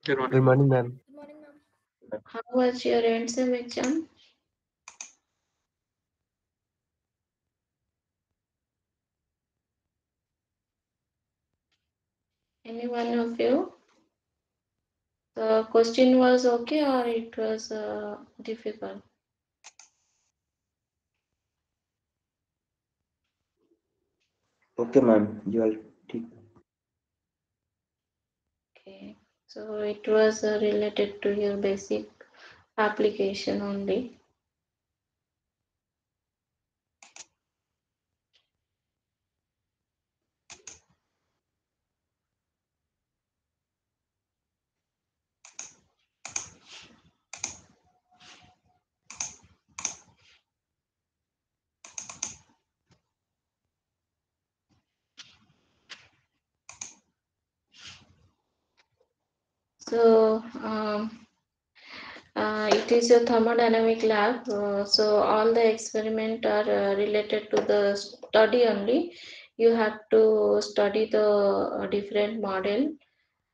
Good Good morning. morning, ma'am. Good morning, ma'am. How was your NSEM exam? Any one of you? The question was okay or it was difficult? Okay, ma'am. You all take. Okay, so it was related to your basic application only. So it is a thermodynamic lab. So all the experiment are related to the study only. You have to study the different model.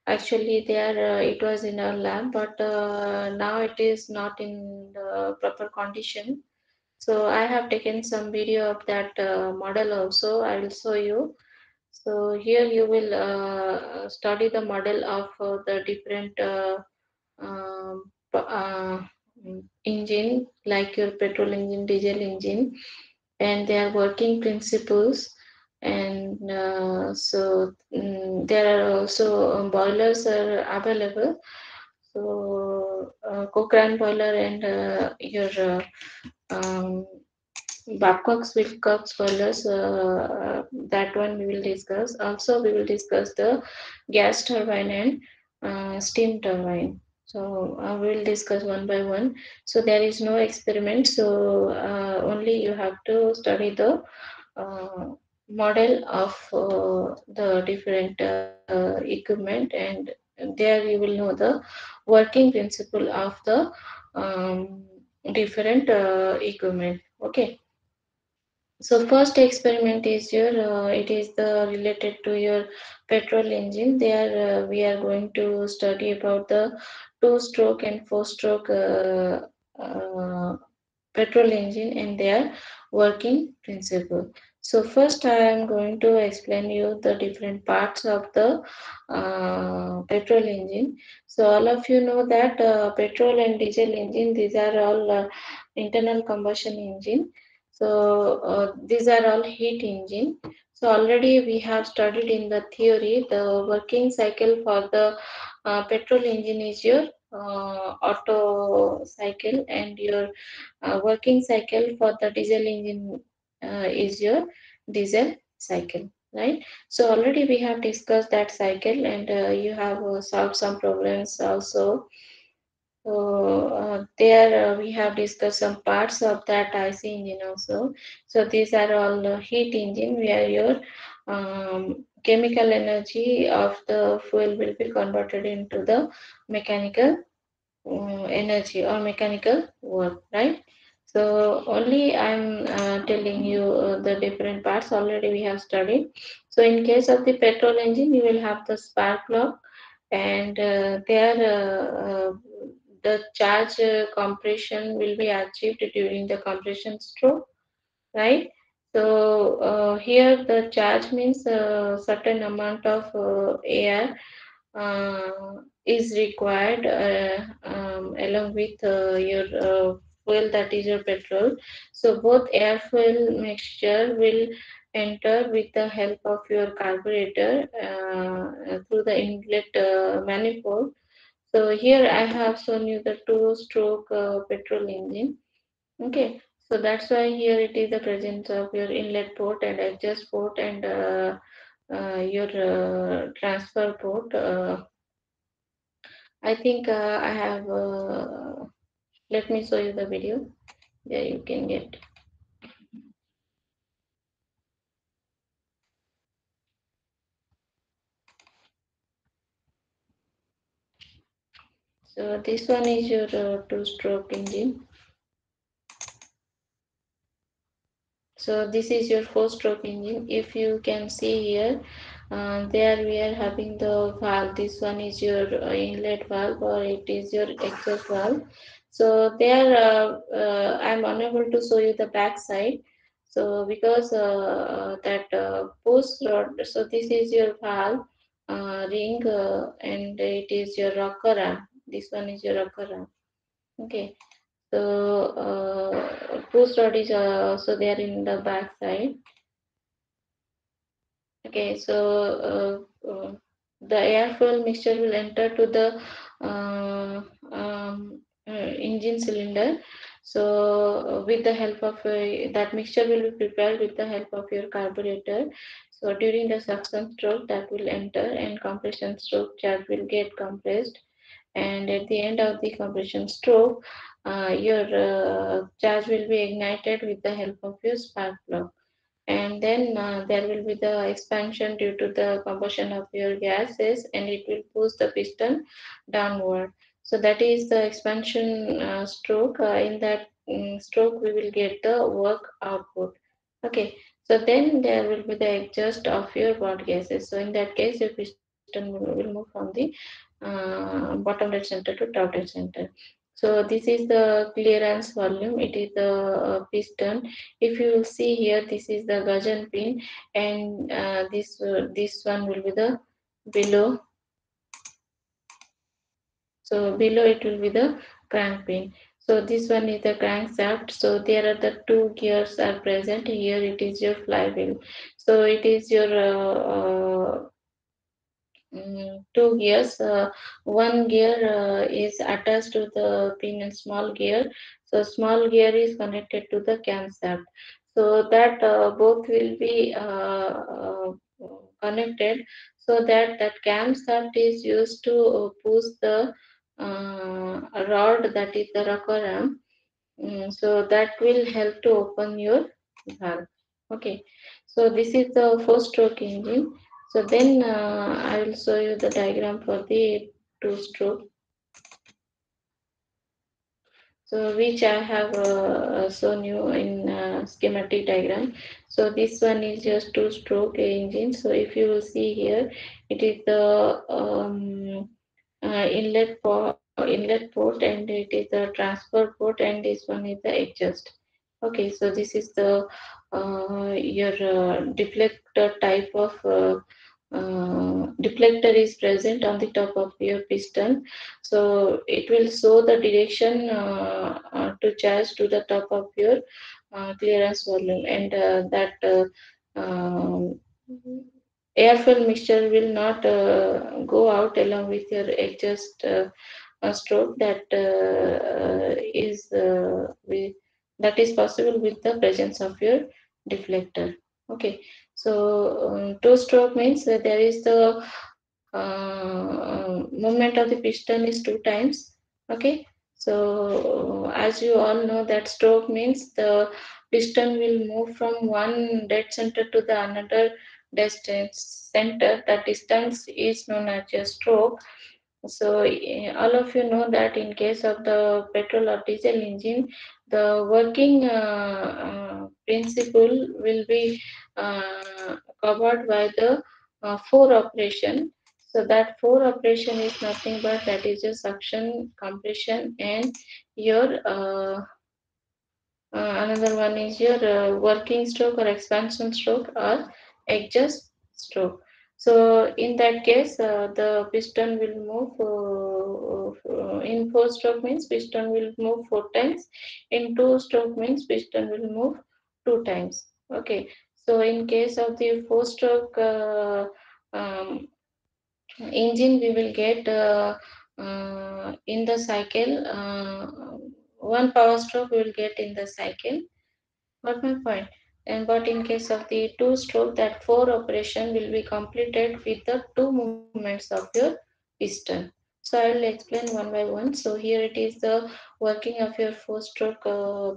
Actually, there it was in our lab, but now it is not in the proper condition. So I have taken some video of that model also. I will show you. So here you will study the model of the different engine, like your petrol engine, diesel engine, and their working principles. And there are also boilers are available. So Cochrane boiler and your Babcock's Wilcox boilers, that one we will discuss. Also, we will discuss the gas turbine and steam turbine. So we will discuss one by one. So there is no experiment. So only you have to study the uh, model of the different equipment, and there you will know the working principle of the um, different equipment. Okay. So first experiment is your it is the related to your petrol engine. There we are going to study about the two-stroke and four-stroke petrol engine and their working principle. So first I am going to explain you the different parts of the petrol engine. So all of you know that petrol and diesel engine, these are all internal combustion engine. So these are all heat engine. So already we have studied in the theory the working cycle for the petrol engine is your auto cycle, and your working cycle for the diesel engine is your diesel cycle, right? So already we have discussed that cycle, and you have solved some problems also. So there we have discussed some parts of that IC engine also. So these are all heat engine where your chemical energy of the fuel will be converted into the mechanical energy or mechanical work, right? So only I'm telling you the different parts already we have studied. So in case of the petrol engine, you will have the spark plug, and there the charge compression will be achieved during the compression stroke, right? So here the charge means a certain amount of air is required along with your fuel, that is your petrol. So both air fuel mixture will enter with the help of your carburetor through the inlet manifold. So here I have shown you the two-stroke petrol engine. Okay, so that's why here it is the presence of your inlet port and exhaust port, and your transfer port. I think I have. Let me show you the video. There you can get. So this one is your two-stroke engine. So this is your four-stroke engine. If you can see here, There we are having the valve. This one is your inlet valve or it is your exhaust valve. So there I'm unable to show you the back side. So because that post rod, so this is your valve ring and it is your rocker arm. This one is your rocker arm. Okay. So post rod is also there in the back side. Okay, so the airfoil mixture will enter to the uh, engine cylinder. So with the help of that mixture will be prepared with the help of your carburetor. So during the suction stroke that will enter and compression stroke charge will get compressed. And at the end of the compression stroke, your charge will be ignited with the help of your spark plug, and then there will be the expansion due to the combustion of your gases and it will push the piston downward. So that is the expansion stroke. In that stroke we will get the work output. Okay, so then there will be the exhaust of your bot gases. So in that case your piston will move from the bottom dead center to top dead center. So this is the clearance volume, it is the piston. If you will see here, this is the gudgeon pin, and this one will be the below. So below it will be the crank pin. So this one is the crankshaft. So there are the two gears are present. Here it is your flywheel. So it is your two gears. One gear is attached to the pin and small gear. So small gear is connected to the camshaft. So that both will be connected. So that camshaft is used to push the rod, that is the rocker arm. So that will help to open your valve. Okay, so this is the four stroke engine. So then I will show you the diagram for the two stroke. So which I have shown you in schematic diagram. So this one is just two stroke engine. So if you will see here, it is the inlet port and it is the transfer port, and this one is the exhaust. Okay, so this is the your deflector type of deflector is present on the top of your piston. So it will show the direction to charge to the top of your clearance volume, and that airfill mixture will not go out along with your exhaust stroke. That is that is possible with the presence of your deflector. Okay, so two stroke means that there is the movement of the piston is two times. Okay, so as you all know that stroke means the piston will move from one dead center to the another distance center. The distance is known as a stroke. So all of you know that in case of the petrol or diesel engine, the working principle will be covered by the four operation. So that four operation is nothing but that is your suction, compression, and your another one is your working stroke or expansion stroke or exhaust stroke. So in that case, the piston will move in four stroke means piston will move four times. In two stroke means piston will move two times. Okay. So in case of the four stroke um, engine, we will get in the cycle one power stroke we will get in the cycle. Got my point? And but in case of the two stroke, that four operation will be completed with the two movements of your piston. So I will explain one by one. So here it is the working of your four stroke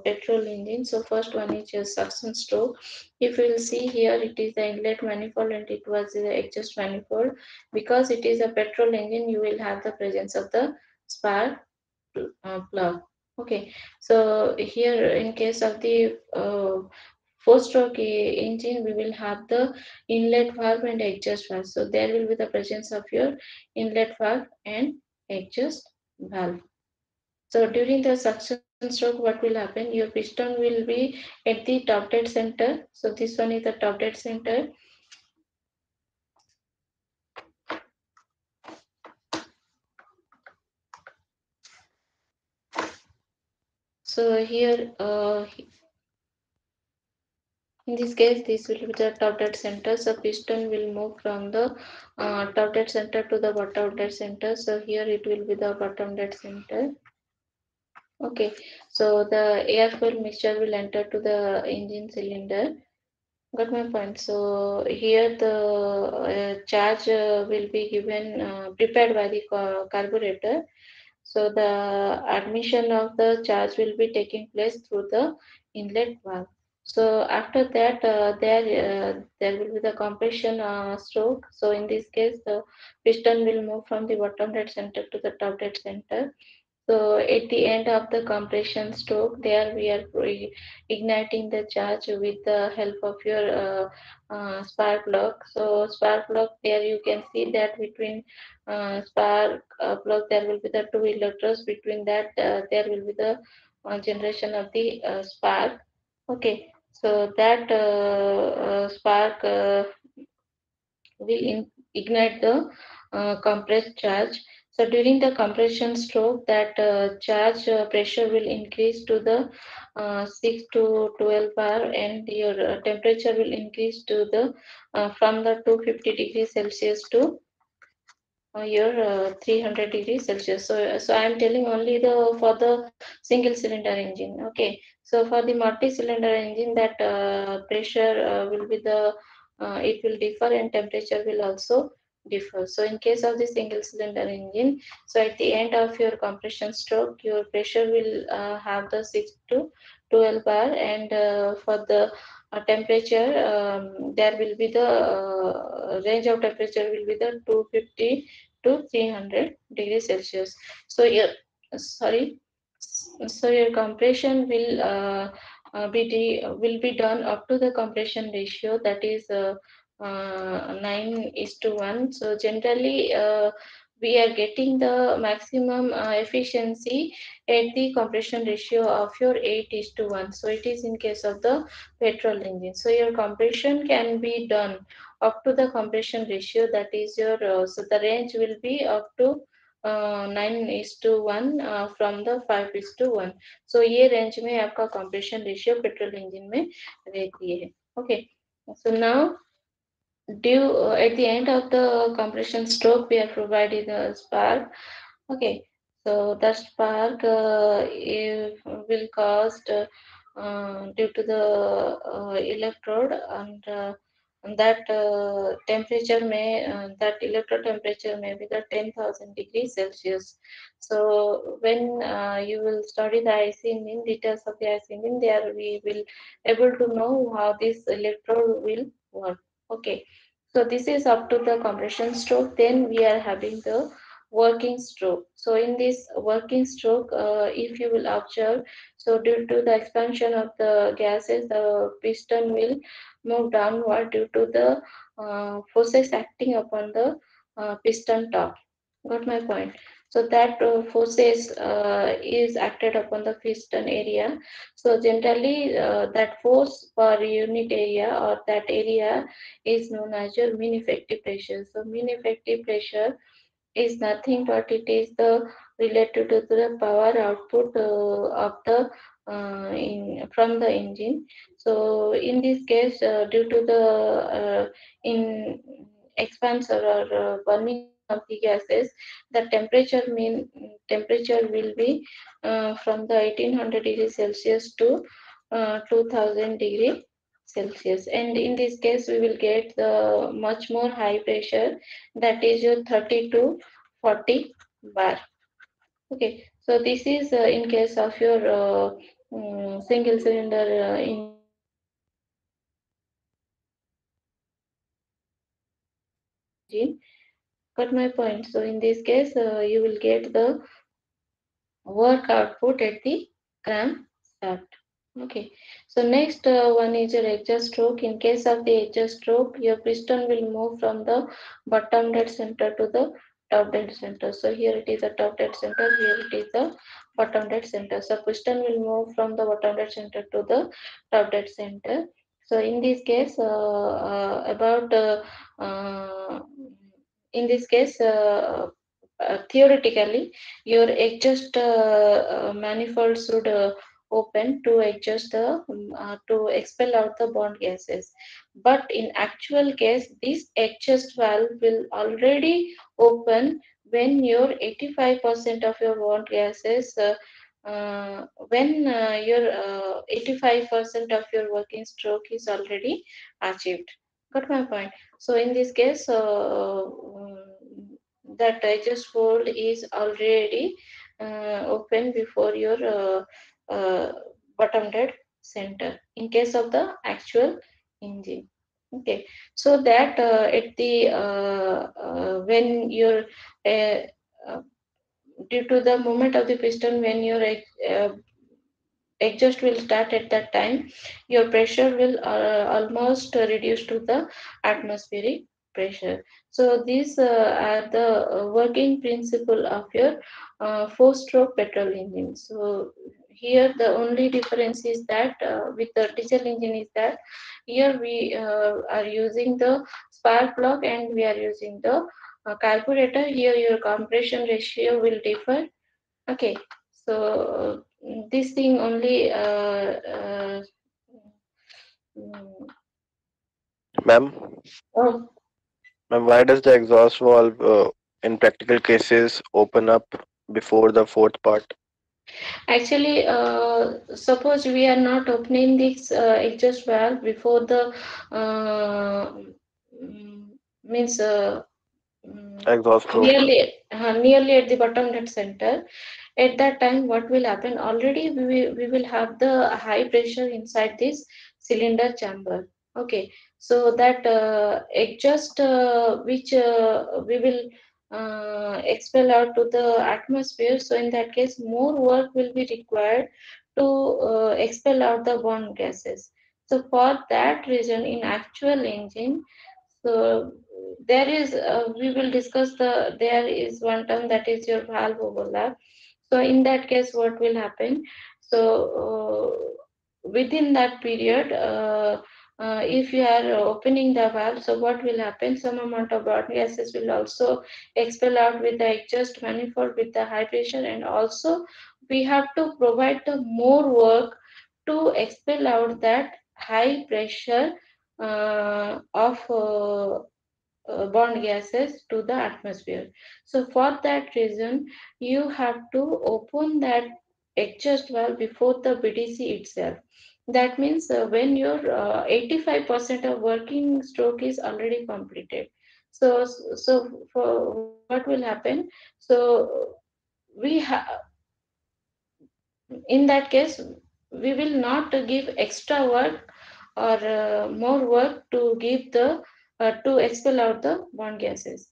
petrol engine. So first one is your suction stroke. If you will see here, it is the inlet manifold and it was the exhaust manifold. Because it is a petrol engine, you will have the presence of the spark plug. Okay, so here in case of the four-stroke engine, we will have the inlet valve and exhaust valve. So there will be the presence of your inlet valve and exhaust valve. So during the suction stroke, what will happen? Your piston will be at the top dead center. So this one is the top dead center. So here, in this case, this will be the top dead center. So piston will move from the top dead center to the bottom dead center. So here it will be the bottom dead center. Okay, so the air fuel mixture will enter to the engine cylinder. Got my point. So here the charge will be given prepared by the carburetor. So the admission of the charge will be taking place through the inlet valve. So after that, there will be the compression stroke. So in this case, the piston will move from the bottom dead center to the top dead center. So at the end of the compression stroke, there we are igniting the charge with the help of your spark plug. So spark plug, there you can see that between spark plug there will be the two electrodes. Between that there will be the generation of the spark. Okay, so that spark will ignite the compressed charge. So during the compression stroke, that charge pressure will increase to the 6 to 12 bar, and your temperature will increase to the from the 250 degrees Celsius to your 300 degrees Celsius. So I am telling only the for the single cylinder engine. Okay. So for the multi-cylinder engine, that pressure will be the it will differ, and temperature will also differ. So in case of the single cylinder engine, so at the end of your compression stroke, your pressure will have the 6 to 12 bar, and for the temperature, there will be the range of temperature will be the 250 to 300 degrees Celsius. So your sorry, so your compression will be done up to the compression ratio, that is 9:1. So generally, we are getting the maximum efficiency at the compression ratio of your 8:1. So it is in case of the petrol engine. So your compression can be done up to the compression ratio, that is your so the range will be up to 9:1 from the 5:1. So ये range में आपका compression ratio petrol engine में रहती है. Okay, so now due at the end of the compression stroke, we are providing a spark. Okay, so the spark will caused due to the electrode, and that temperature may that electrode temperature may be the 10,000 degrees Celsius. So when you will study the IC engine, details of the IC engine, there we will able to know how this electrode will work. Okay, so this is up to the compression stroke. Then we are having the working stroke. So in this working stroke, if you will observe, so due to the expansion of the gases, the piston will move downward due to the forces acting upon the piston top. Got my point? So that forces is acted upon the piston area. So generally, that force per unit area, or that area, is known as your mean effective pressure. So mean effective pressure is nothing but it is the related to the power output of the from the engine. So in this case, due to the in expansion or burning of the gases, the temperature will be from the 1800 degrees Celsius to 2000 degree Celsius, and in this case we will get the much more high pressure, that is your 30 to 40 bar. Okay, so this is in case of your single cylinder engine. Got my point? So in this case, you will get the work output at the crankshaft. Okay, so next one is your exhaust stroke. In case of the exhaust stroke, your piston will move from the bottom dead center to the top dead center. So here it is the top dead center, here it is the bottom dead center. So piston will move from the bottom dead center to the top dead center. So in this case, about in this case, theoretically, your exhaust manifold should open to adjust the to expel out the bond gases, but in actual case this adjust valve will already open when your 85% of your bond gases when your 85% of your working stroke is already achieved. Got my point? So in this case, that adjust fold is already open before your uh, bottom dead center in case of the actual engine. Okay, so that at the when your uh, uh, due to the movement of the piston, when your exhaust will start at that time, your pressure will almost reduce to the atmospheric pressure. So these are the working principle of your four-stroke petrol engine. So here the only difference is that with the diesel engine is that here we are using the spark plug and we are using the carburetor. Here your compression ratio will differ. Okay, so this thing only. Mm, Ma'am, oh, ma'am, why does the exhaust valve in practical cases open up before the fourth part? actually, suppose we are not opening this exhaust valve before the mm, means Exhaust stroke. nearly at the bottom dead center. At that time, what will happen? Already we will have the high pressure inside this cylinder chamber. Okay, so that exhaust which we will expel out to the atmosphere. So in that case, more work will be required to expel out the bond gases. So for that reason, in actual engine, so there is we will discuss there is one term that is your valve overlap. So in that case, what will happen? So within that period, if you are opening the valve, so what will happen? Some amount of bond gases will also expel out with the exhaust manifold with the high pressure, and also we have to provide the more work to expel out that high pressure of bond gases to the atmosphere. So for that reason, you have to open that exhaust valve before the BDC itself. That means when your 85% of working stroke is already completed. So for what will happen? So we have in that case we will not give extra work or more work to give the to expel out the bond gases.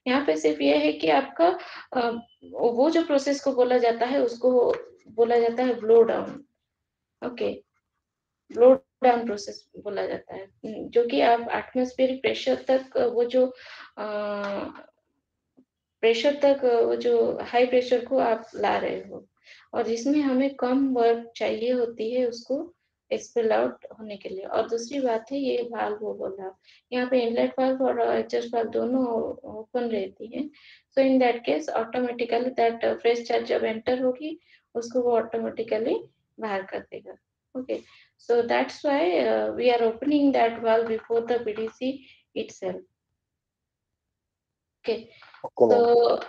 यहाँ पे सिर्फ ये है कि आपका वो जो process को बोला जाता है उसको बोला जाता है blow down. Okay, blow down process बोला जाता है, जो कि आप एटमॉस्फेरिक प्रेशर तक वो जो प्रेशर तक वो जो हाई प्रेशर को आप ला रहे हो, और जिसमें हमें कम वर्क चाहिए होती है उसको एक्सपेल आउट होने के लिए. और दूसरी बात है ये वाल्व ओवरलैप, यहाँ पे इनलेट वाल्व और एग्जॉस्ट वाल्व दोनों ओपन रहती है. So in that case automatically that fresh charge जब एंटर होगी उसको वो ऑटोमेटिकली बाहर कर देगा. Okay, so that's why we are opening that valve before the BDC itself. Okay, Okay, ma'am. so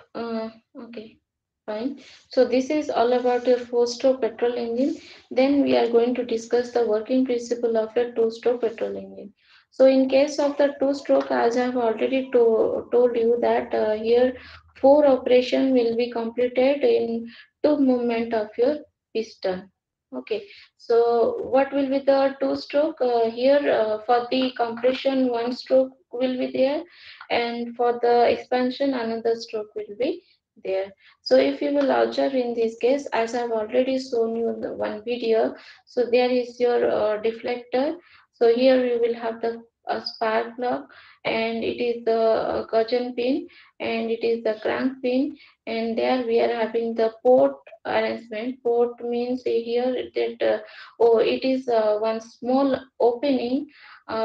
okay, fine. So this is all about your four-stroke petrol engine. Then we are going to discuss the working principle of your two-stroke petrol engine. So in case of the two-stroke, as I have already told you that here four operation will be completed in two movement of your piston. Okay, so what will be the two-stroke? Here for the compression, one stroke will be there, and for the expansion another stroke will be there. So if you will observe in this case, as I've already shown you in the one video, so there is your deflector. So here you will have the spark plug, and it is the gudgeon pin, and it is the crank pin, and there we are having the port arrangement. Port means here that it is one small opening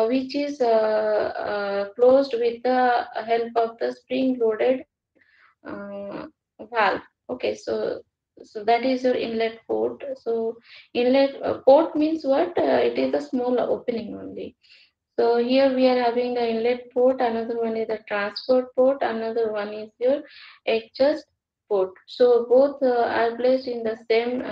which is closed with the help of the spring loaded valve. Okay, so that is your inlet port. So inlet port means what? It is a small opening only. So here we are having the inlet port, another one is the transport port, another one is your exhaust port. So both are placed in the same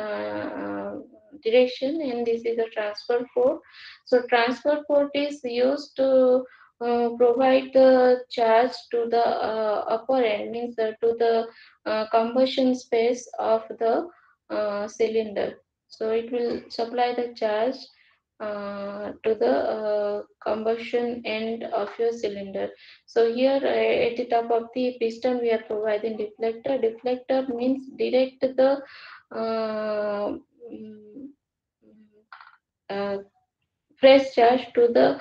direction, and this is the transfer port. So transfer port is used to provide the charge to the upper end, means to the combustion space of the cylinder. So it will supply the charge to the combustion end of your cylinder. So here at the top of the piston we are providing deflector. Deflector means direct the mm, uh, fresh charge to the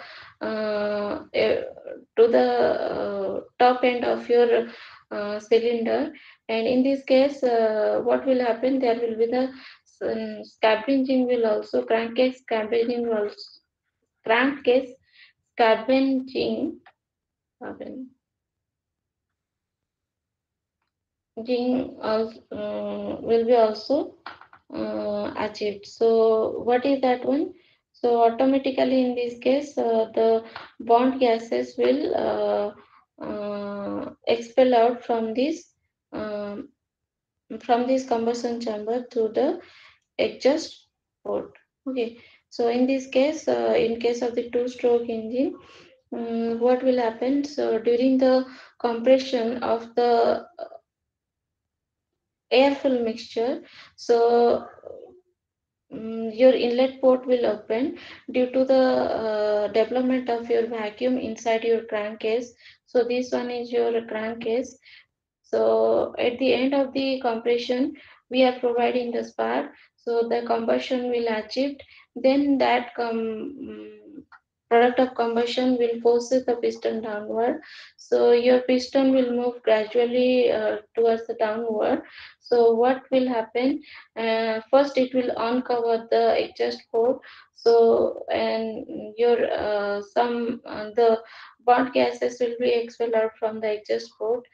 top end of your cylinder. And in this case what will happen, there will be the scavenging will also crankcase scavenging will also crankcase scavenging will be also achieved. So what is that one? So automatically in this case the bond gases will expel out um, from this combustion chamber through the exhaust port. Okay, so in this case in case of the two-stroke engine, what will happen? So during the compression of the air fill mixture, so your inlet port will open due to the development of your vacuum inside your crankcase. So this one is your crankcase. So at the end of the compression, we are providing the spark. So the combustion will achieve. Then that product of combustion will forces the piston downward. So your piston will move gradually towards the downward. So what will happen? First, it will uncover the exhaust port. So and your some the burnt gases will be expelled out from the exhaust port.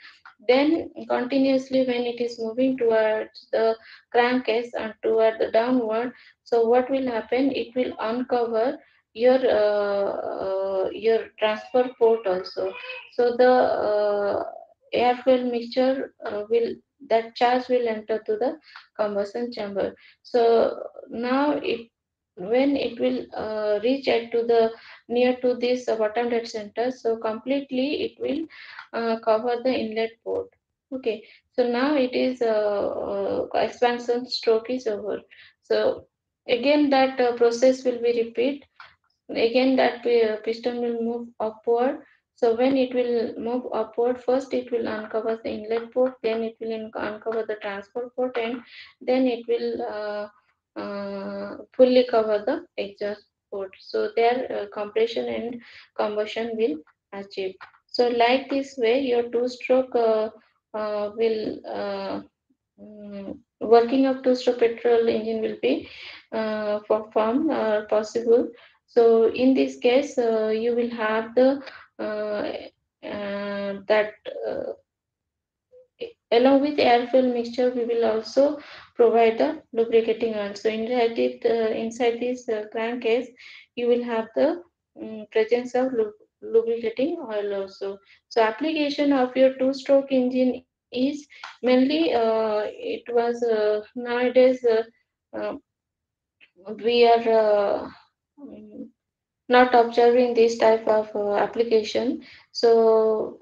Then continuously when it is moving towards the crankcase and toward the downward, so what will happen? It will uncover your transfer port also. So the air fuel mixture will that charge will enter to the combustion chamber. So now it when it will reach at to the near to this bottom dead center, so completely it will cover the inlet port. Okay, so now it is expansion stroke is over. So again that process will be repeat. Again that piston will move upward. So when it will move upward, first it will uncover the inlet port, then it will uncover the transfer port, and then it will fully cover the exhaust port. So their compression and combustion will achieve. So like this way your two-stroke will working of two-stroke petrol engine will be performed possible. So in this case, you will have the that along with air fuel mixture, we will also provide the lubricating oil. So inside this crankcase, you will have the presence of lubricating oil also. So application of your two-stroke engine is mainly it was nowadays uh, we are not observing this type of application. So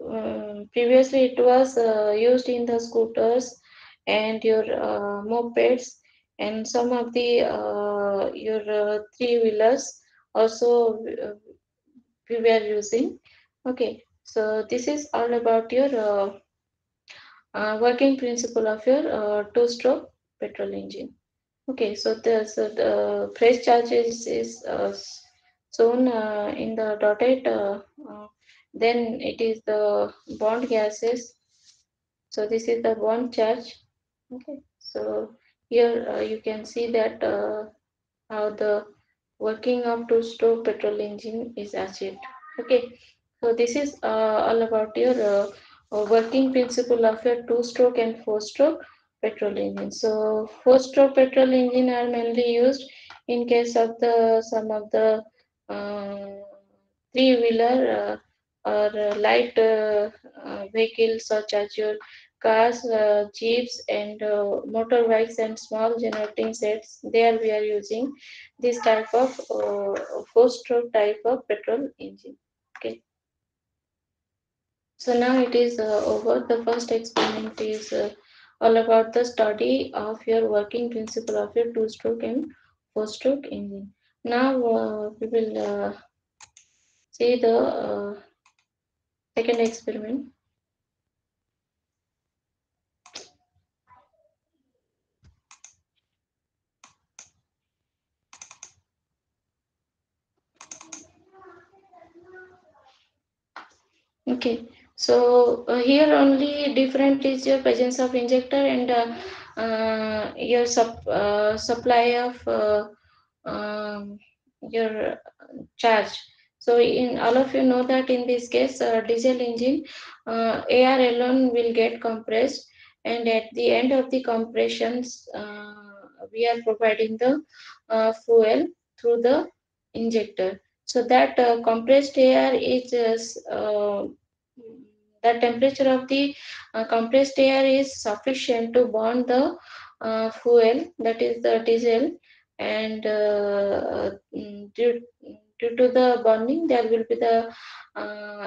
previously it was used in the scooters and your mopeds and some of the your three-wheelers also we were using. Okay, so this is all about your working principle of your two-stroke petrol engine. Okay, so the price charges is shown in the dotted. Then it is the bond gases. So this is the bond charge. Okay, so here you can see that how the working of two-stroke petrol engine is achieved. Okay, so this is all about your working principle of your two-stroke and four-stroke petrol engine. So four-stroke petrol engine are mainly used in case of the some of the uh, three-wheeler or light vehicles such as your cars, jeeps, and motorbikes and small generating sets. There we are using this type of four-stroke type of petrol engine. Okay. So now it is over. The first experiment is all about the study of your working principle of your two-stroke and four-stroke engine. Now we will see the second experiment. Okay, so here only different is your presence of injector and your supply of your charge. So in all of you know that in this case diesel engine air alone will get compressed, and at the end of the compressions we are providing the fuel through the injector. So that compressed air is the temperature of the compressed air is sufficient to burn the fuel, that is the diesel, and due to the burning there will be the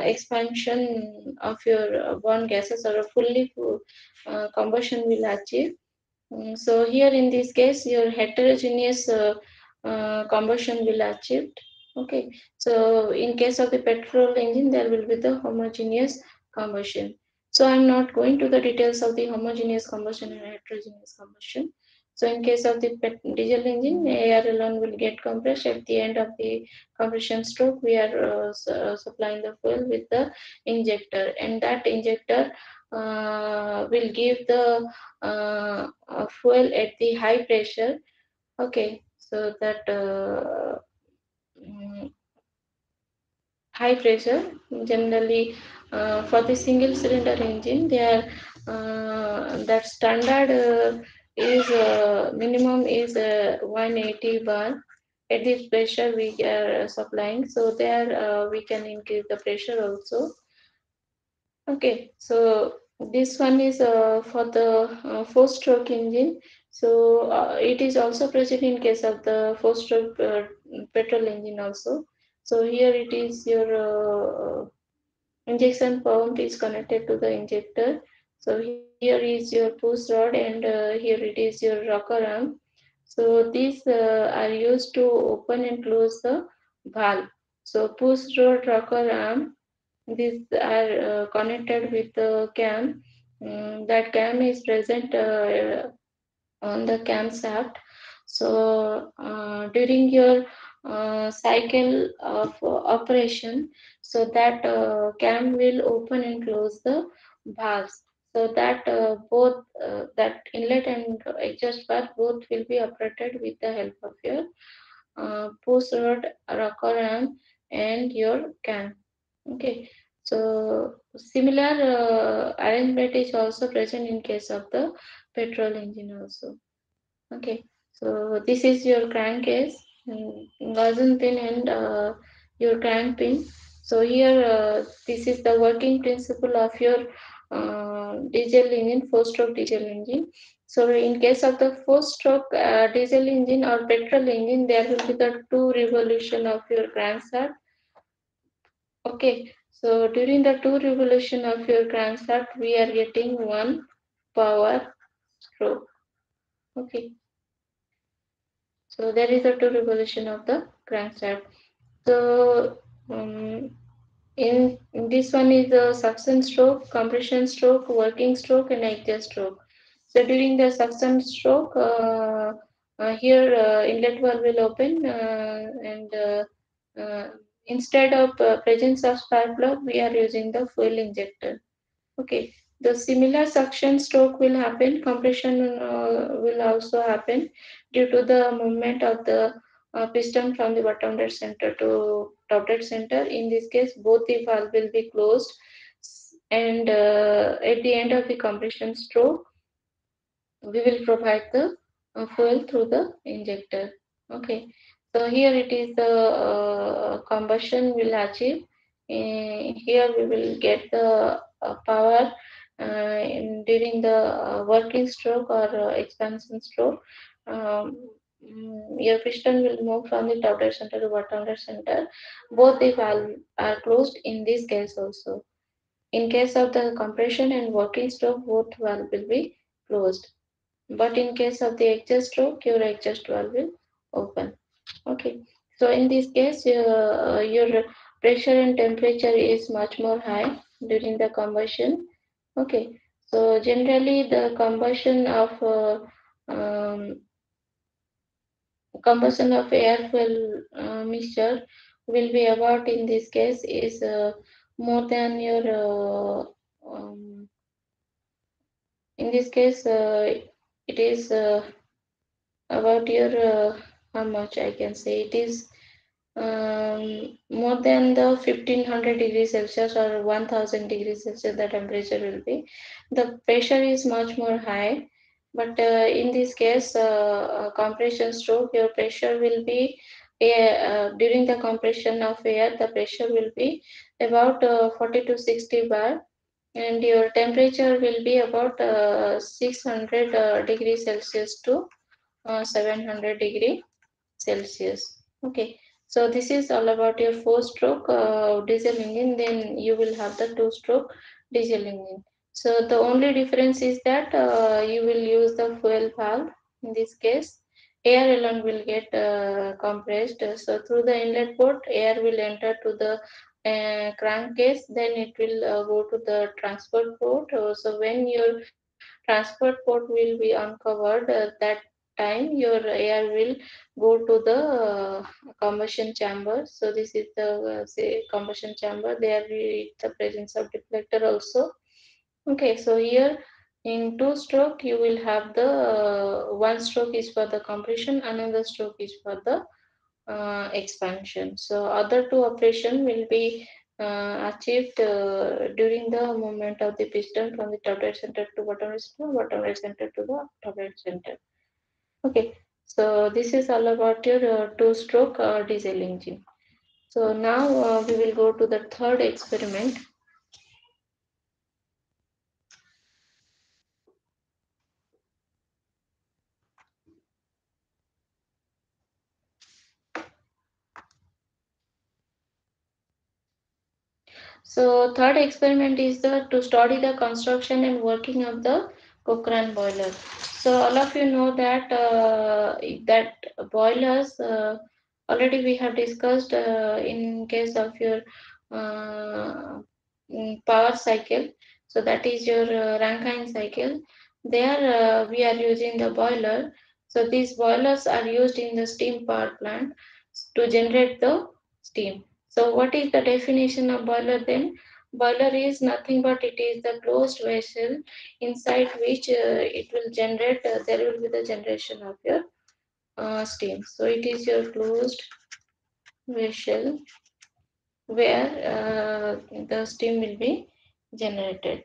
expansion of your burn gases, or a fully combustion will achieve. So here in this case, your heterogeneous combustion will achieved. Okay, so in case of the petrol engine, there will be the homogeneous combustion. So I'm not going to the details of the homogeneous combustion and heterogeneous combustion. So in case of the diesel engine, air alone will get compressed. At the end of the compression stroke, we are supplying the fuel with the injector, and that injector will give the fuel at the high pressure. Okay, so that mm, high pressure generally for the single cylinder engine, they are that standard is minimum is 180 bar. At this pressure we are supplying, so there we can increase the pressure also. Okay, so this one is for the four-stroke engine. So it is also present in case of the four-stroke petrol engine also. So here it is your injection pump is connected to the injector. So here is your push rod, and here it is your rocker arm. So these are used to open and close the valve. So push rod, rocker arm, these are connected with the cam. That cam is present on the camshaft. So during your cycle of operation, so that cam will open and close the valves. So that both that inlet and exhaust valve both will be operated with the help of your push rod, rocker arm, and your cam. Okay, so similar arrangement is also present in case of the petrol engine also. Okay, so this is your crankcase, gaussian pin, and your crank pin. So here this is the working principle of your diesel engine, four-stroke diesel engine. So in case of the four-stroke diesel engine or petrol engine, there will be the two revolution of your crankshaft. Okay, so during the two revolution of your crankshaft, we are getting one power stroke. Okay, so there is a two revolution of the crankshaft. So In this one is the suction stroke, compression stroke, working stroke, and exhaust stroke. So during the suction stroke, here inlet valve will open, and instead of presence of spark plug, we are using the fuel injector. Okay, the similar suction stroke will happen. Compression will also happen due to the movement of the piston from the bottom dead center to top dead center. In this case, both the valve will be closed, and at the end of the compression stroke, we will provide the fuel through the injector. Okay, so here it is the combustion will achieve. Here we will get the power during the working stroke or expansion stroke. Um, your piston will move from the top dead center to bottom dead center. Both the valves are closed in this case also. In case of the compression and working stroke, both valve will be closed. But in case of the exhaust stroke, your exhaust valve will open. Okay. So in this case, your pressure and temperature is much more high during the combustion. Okay. So generally, the um, combustion of air fuel mixture will be about in this case is more than your in this case it is about your how much I can say it is more than the 1500 degrees Celsius or 1000 degrees Celsius the temperature will be. The pressure is much more high, but in this case compression stroke your pressure will be during the compression of air the pressure will be about 40 to 60 bar, and your temperature will be about 600 degrees Celsius to 700 degree Celsius. Okay, so this is all about your four-stroke diesel engine. Then you will have the two-stroke diesel engine. So the only difference is that you will use the fuel valve. In this case, air alone will get compressed. So through the inlet port, air will enter to the crankcase. Then it will go to the transport port. So when your transport port will be uncovered, that time your air will go to the combustion chamber. So this is the say combustion chamber. There we the presence of deflector also. Okay, so here in two stroke you will have the one stroke is for the compression, another stroke is for the expansion. So other two operation will be achieved during the movement of the piston from the top dead center to bottom dead center to the top dead center. Okay, so this is all about your two-stroke diesel engine. So now we will go to the third experiment. So third experiment is the to study the construction and working of the Cochrane boiler. So all of you know that that boilers already we have discussed in case of your uh, power cycle. So that is your Rankine cycle. There we are using the boiler. So these boilers are used in the steam power plant to generate the steam. So what is the definition of boiler then? Boiler is nothing but it is the closed vessel inside which it will generate, there will be the generation of your steam. So it is your closed vessel where the steam will be generated.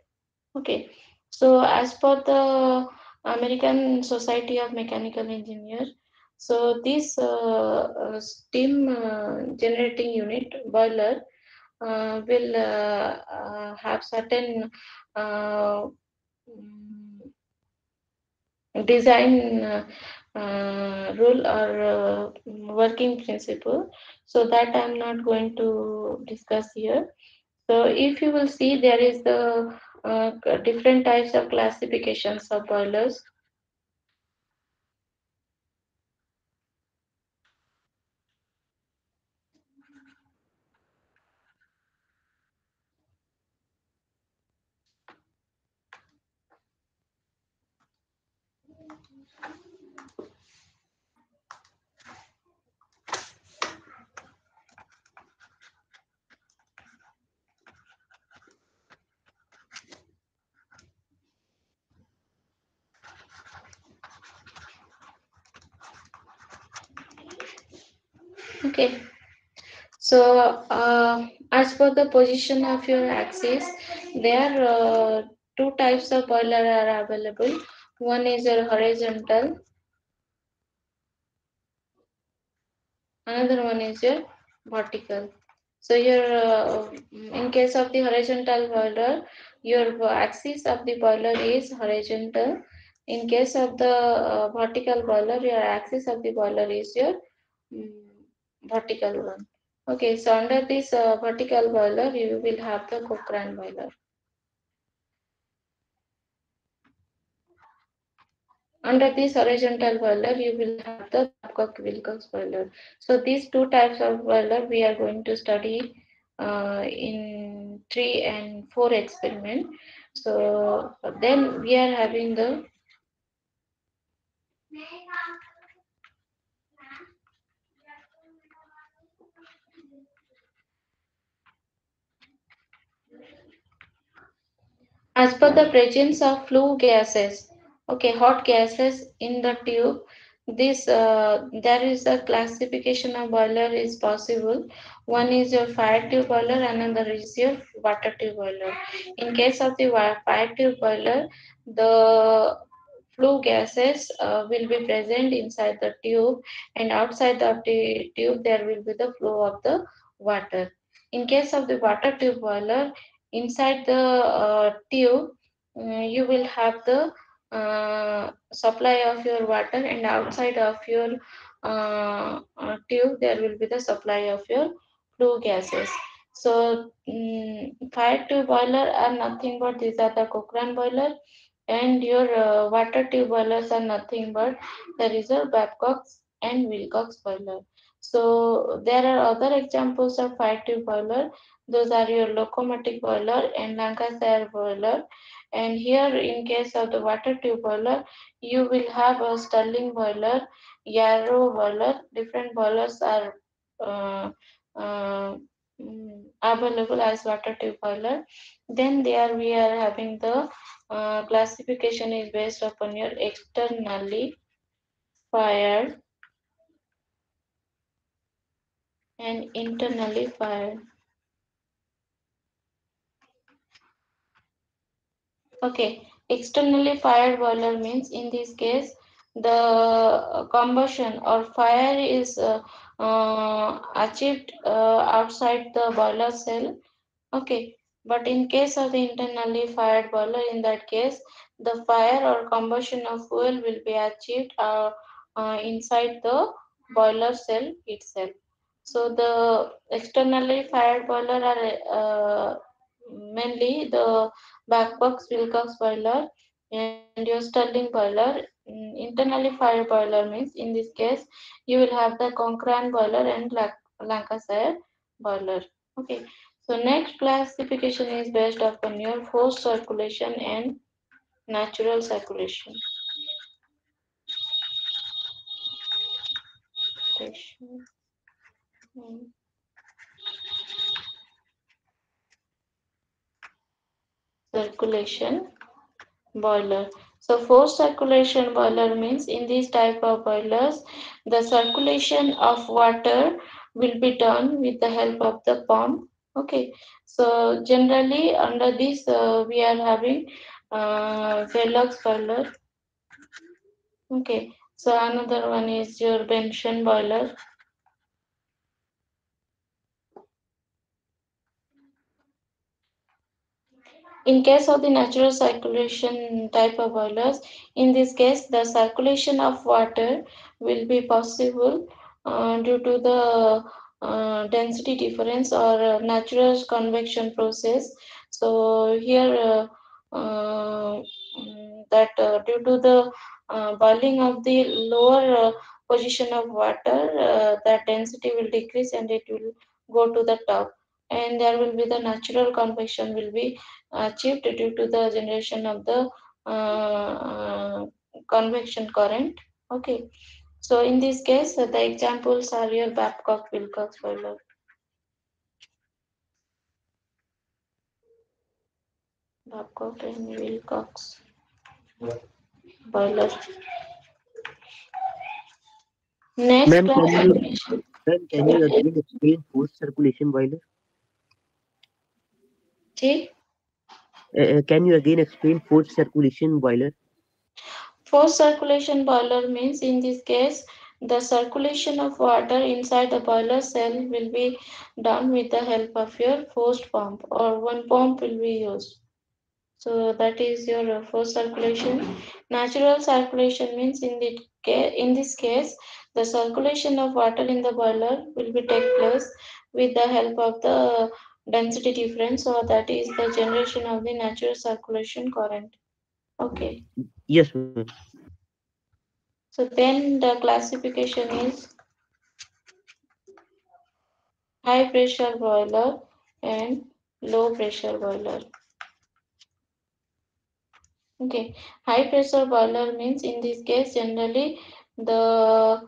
Okay. So as per the American Society of Mechanical Engineers, so this steam generating unit boiler will have certain uh, mm, design rule or working principle. So that I'm not going to discuss here. So if you will see, there is the different types of classifications of boilers. Okay. So, as per the position of your axis, there are two types of boiler are available. One is your horizontal, another one is your vertical. So, in case of the horizontal boiler, your axis of the boiler is horizontal. In case of the vertical boiler, your axis of the boiler is your mm, vertical one. Okay, so under this vertical boiler, you will have the Cochrane boiler. Under this horizontal boiler, you will have the Babcock-Wilcox boiler. So these two types of boiler we are going to study in 3 and 4 experiment. So then we are having the as per the presence of flue gases, okay, hot gases in the tube, this there is a classification of boiler is possible. One is your fire tube boiler, another is your water tube boiler. In case of the fire tube boiler, the flue gases will be present inside the tube, and outside of the tube there will be the flow of the water. In case of the water tube boiler, inside the tube you will have the supply of your water, and outside of your tube there will be the supply of your flue gases. So fire tube boiler are nothing but these are the Cochrane boiler, and your water tube boilers are nothing but the reserve Babcock's and Wilcox boiler. So there are other examples of fire tube boiler. Those are your locomotive boiler and Lancashire boiler. And here, in case of the water tube boiler, you will have a Stirling boiler, Yarrow boiler. Different boilers are uh, uh, available as water tube boiler. Then there we are having the classification is based upon your externally fired and internally fired. Okay, externally fired boiler means in this case the combustion or fire is achieved outside the boiler cell. Okay, but in case of the internally fired boiler, in that case, the fire or combustion of fuel will be achieved inside the boiler cell itself. So the externally fired boiler are mainly the Babcock's Wilcox boiler and your Stirling boiler. Internally fired boiler means in this case you will have the Cochrane boiler and Lancashire boiler. Okay. So next classification is based upon your forced circulation and natural circulation. Circulation boiler. So forced circulation boiler means in these type of boilers, the circulation of water will be done with the help of the pump. Okay. So generally under this we are having Velux boiler. Okay. So another one is your Benson boiler. In case of the natural circulation type of boilers, in this case, the circulation of water will be possible due to the density difference or natural convection process. So here, due to the boiling of the lower position of water, that density will decrease and it will go to the top, and there will be the natural convection will be achieved due to the generation of the convection current. Okay, so in this case, the examples are your Babcock-Wilcox boiler. Babcock and Wilcox boiler. Next Ma'am, classification. can you again explain forced circulation boiler? See, Can you again explain forced circulation boiler? forced circulation boiler means in this case, the circulation of water inside the boiler cell will be done with the help of your forced pump, or one pump will be used. So that is your forced circulation. Natural circulation means in this case, the circulation of water in the boiler will be take place with the help of the density difference, or that is the generation of the natural circulation current. Okay. Yes, ma'am. So then the classification is high pressure boiler and low pressure boiler. Okay, high pressure boiler means in this case generally the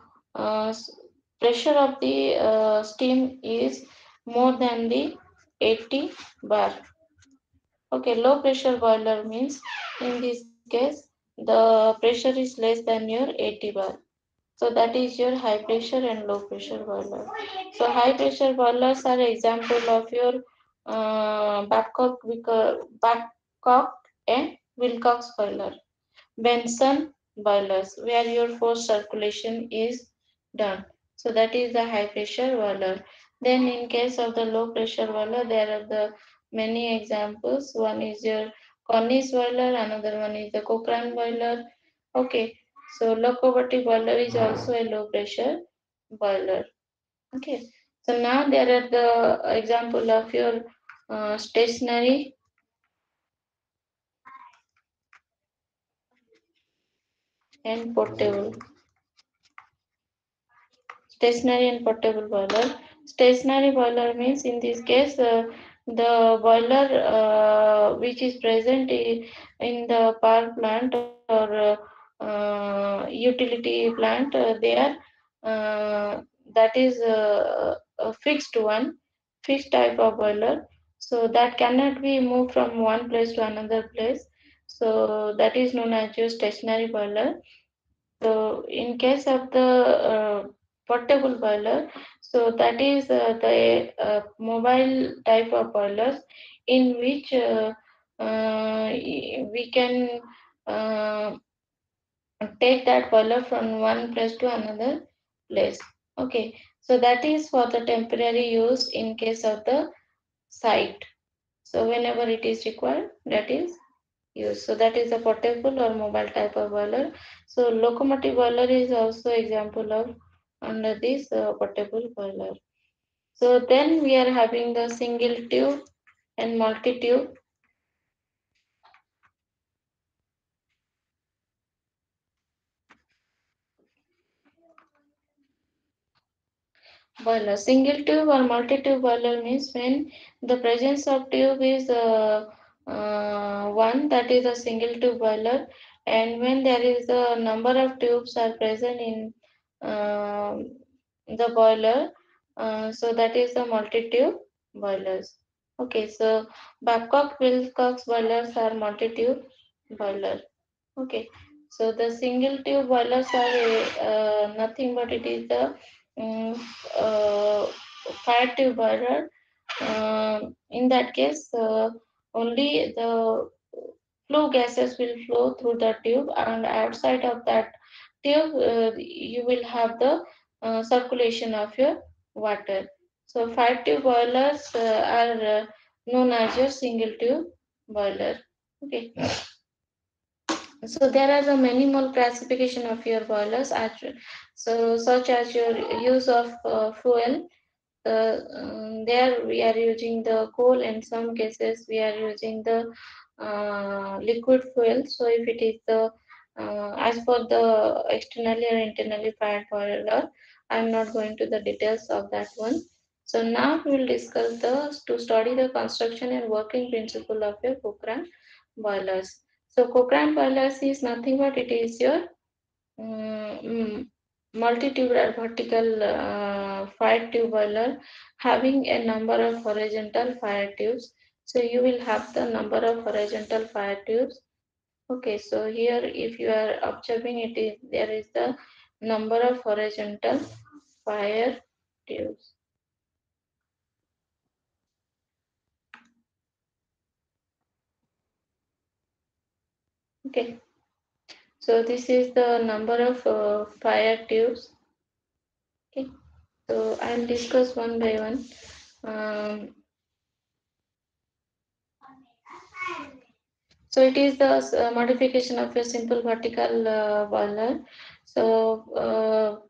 pressure of the steam is more than the 80 bar. Okay, low pressure boiler means in this case the pressure is less than your 80 bar. So that is your high pressure and low pressure boiler. So high pressure boilers are example of your Babcock and Wilcox boiler. Benson boilers, where your forced circulation is done. So that is the high pressure boiler. Then in case of the low pressure boiler, there are the many examples. One is your Cornish boiler, another one is the Cochrane boiler. Okay, so locomotive boiler is also a low pressure boiler. Okay, so now there are the example of your stationary and portable. Stationary and portable boiler. Stationary boiler means in this case the boiler which is present in the power plant or utility plant, that is a fixed one, fixed type of boiler. So that cannot be moved from one place to another place. So that is known as your stationary boiler. So in case of the portable boiler, so that is mobile type of boilers in which we can uh, take that boiler from one place to another place. Okay, so that is for the temporary use in case of the site. So whenever it is required, that is used. So that is a portable or mobile type of boiler. So locomotive boiler is also example of under this portable boiler. So then we are having the single tube and multi-tube boiler. Single tube or multi-tube boiler means when the presence of tube is one, that is a single tube boiler, and when there is a number of tubes are present in the boiler, so that is the multi-tube boilers. Okay, so Babcock Wilcox boilers are multi-tube boiler. Okay, so the single tube boilers are nothing but it is the um, uh, fire tube boiler. In that case, only the flue gases will flow through the tube, and outside of that tube, you will have the circulation of your water. So, fire tube boilers are known as your single tube boiler. Okay. So there are the many more classification of your boilers, so such as your use of fuel. There we are using the coal. In some cases, we are using the liquid fuel. So if it is the as for the externally or internally fired boiler, I'm not going to the details of that one. So now we will discuss to study the construction and working principle of your Cochrane boilers. So Cochrane boilers is nothing but it is your multitubular vertical fire tube boiler having a number of horizontal fire tubes. So you will have the number of horizontal fire tubes. Okay, so here if you are observing it is there is the number of horizontal fire tubes. Okay, so this is the number of fire tubes. Okay, so I'll discuss one by one. So it is the modification of a simple vertical boiler. So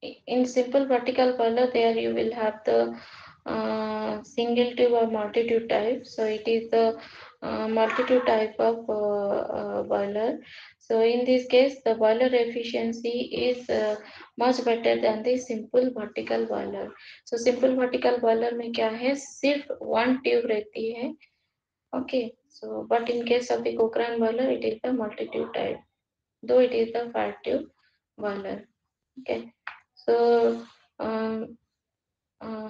in simple vertical boiler, there you will have the single tube or multi-tube type. So it is the multi-tube type of boiler. So in this case, the boiler efficiency is much better than the simple vertical boiler. So simple vertical boiler में क्या है सिर्फ one tube रहती है. Okay, so but in case of the Cochrane boiler, it is the multi-tube type, though it is the fire tube boiler. Okay, so um, uh,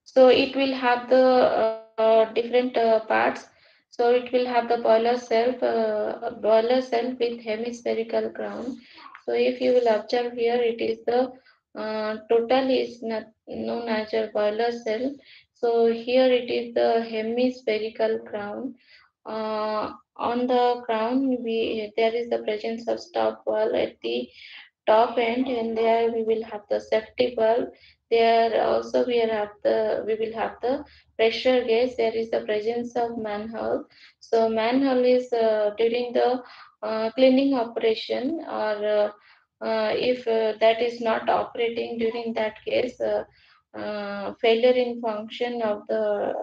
so it will have the different parts. So it will have the boiler cell with hemispherical crown. So if you will observe here, it is the total is not known as a boiler cell. So here it is the hemispherical crown. On the crown, there is the presence of stop wall at the top end, and there we will have the safety valve. There also we will have the pressure gauge. There is the presence of manhole. So manhole is during the cleaning operation, or if that is not operating during that case, failure in function of the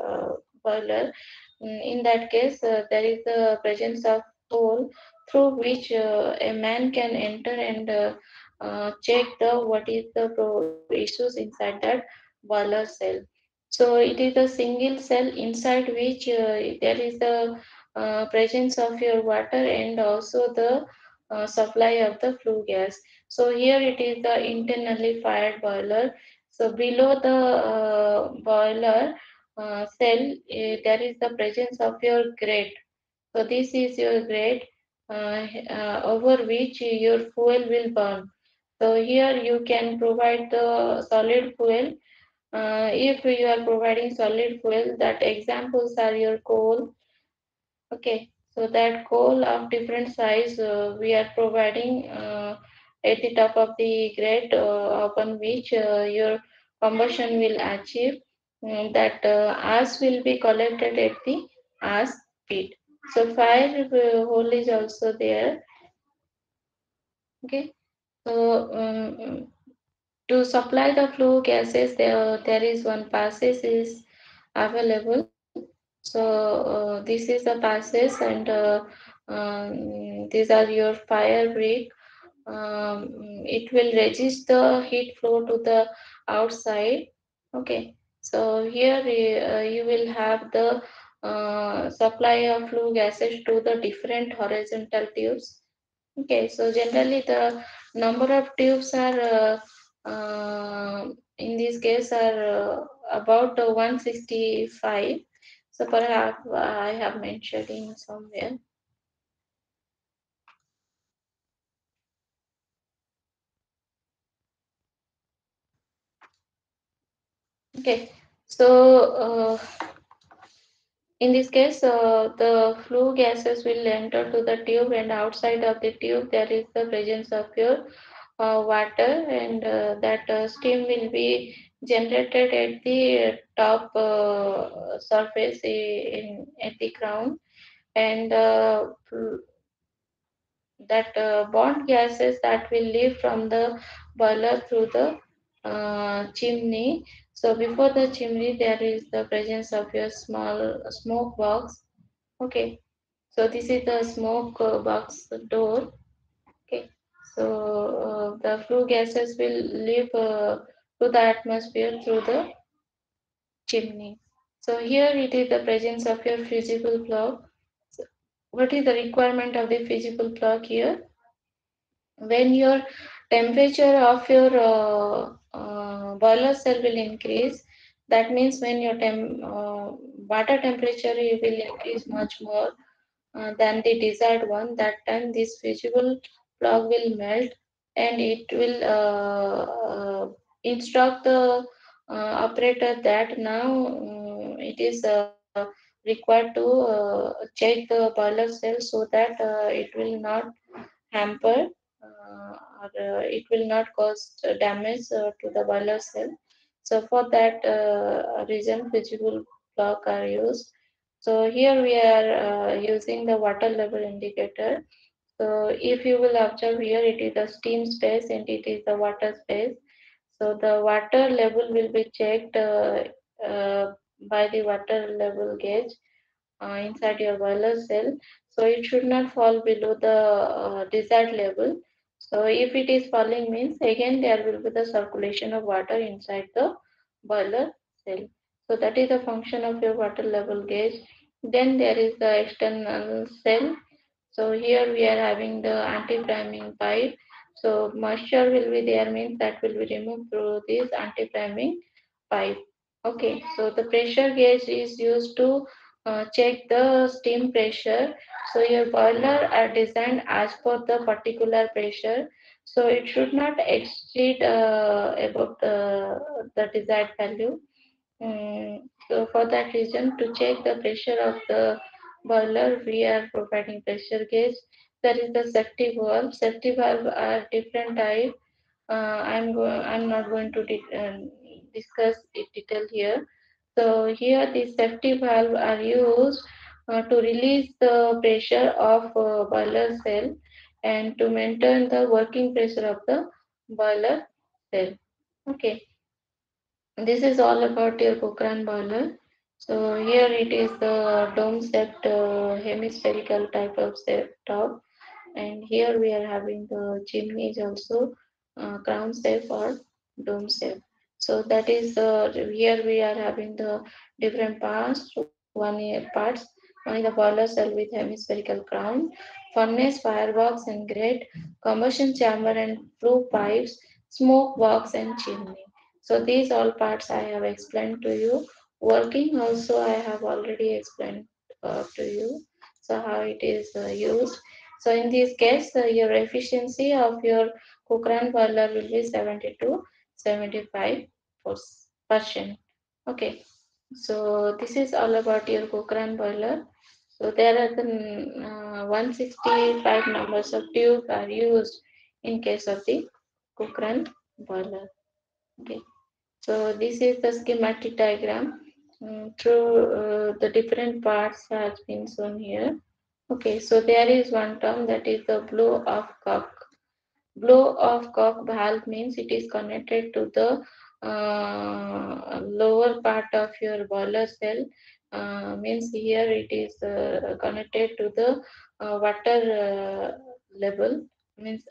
boiler. In that case, there is the presence of hole through which a man can enter and check the what is the issues inside that boiler cell. So it is a single cell inside which there is the presence of your water and also the supply of the flue gas. So here it is the internally fired boiler. So below the boiler cell, there is the presence of your grate. So this is your grate over which your fuel will burn. So here you can provide the solid fuel. If you are providing solid fuel, that examples are your coal. Okay, so that coal of different size we are providing at the top of the grate upon which your combustion will achieve. That ash will be collected at the ash pit. So fire hole is also there. Okay, so to supply the flue gases, there is one passage is available. So this is the passage, and these are your fire brick. It will resist the heat flow to the outside. Okay, so here you will have the supply of flue gases to the different horizontal tubes. Okay, so generally the number of tubes are in this case are about 165. So perhaps I have mentioned in somewhere. Okay, so in this case, the flue gases will enter to the tube, and outside of the tube there is the presence of your water, and that steam will be generated at the top surface at the ground, and that bond gases that will leave from the boiler through the chimney. So before the chimney, there is the presence of your small smoke box. Okay, so this is the smoke box door. Okay, so the flue gases will leave to the atmosphere through the chimney. So here it is the presence of your fusible plug. So what is the requirement of the fusible plug here? When your temperature of your boiler cell will increase, that means when your water temperature will increase much more than the desired one, that time this fusible plug will melt and it will instruct the operator that now it is required to check the boiler cell so that it will not hamper or it will not cause damage to the boiler cell. So for that reason, fusible plug are used. So here we are using the water level indicator. So if you will observe here, it is the steam space and it is the water space. So the water level will be checked by the water level gauge inside your boiler cell. So it should not fall below the desired level. So if it is falling means again there will be the circulation of water inside the boiler cell. So that is the function of your water level gauge. Then there is the external cell. So here we are having the anti-priming pipe. So moisture will be there means that will be removed through this anti-priming pipe. Okay, so the pressure gauge is used to check the steam pressure. So your boiler are designed as per the particular pressure. So it should not exceed above the desired value. So for that reason, to check the pressure of the boiler, we are providing pressure gauge. There is the safety valve. Safety valve are different type. I'm not going to discuss it detail here. So here the safety valve are used to release the pressure of boiler cell and to maintain the working pressure of the boiler cell. Okay, this is all about your Cochrane boiler. So here it is the dome shaped hemispherical type of top, and here we are having the chimney is also crown shape or dome shape. So that is here we are having the different parts. One is the boiler cell with hemispherical crown, furnace, firebox, and grate, combustion chamber and flue pipes, smoke box, and chimney. So these all parts I have explained to you. Working also I have already explained to you. So how it is used. So in this case, your efficiency of your Cochrane boiler will be 70 to 75%. Okay. So this is all about your Cochrane boiler. So there are the 165 numbers of tube are used in case of the Cochrane boiler. Okay. So this is the schematic diagram. Through the different parts has been shown here. Okay, so there is one term that is the blow off cock. Blow off cock valve means it is connected to the lower part of your boiler cell. Means here it is connected to the water level, means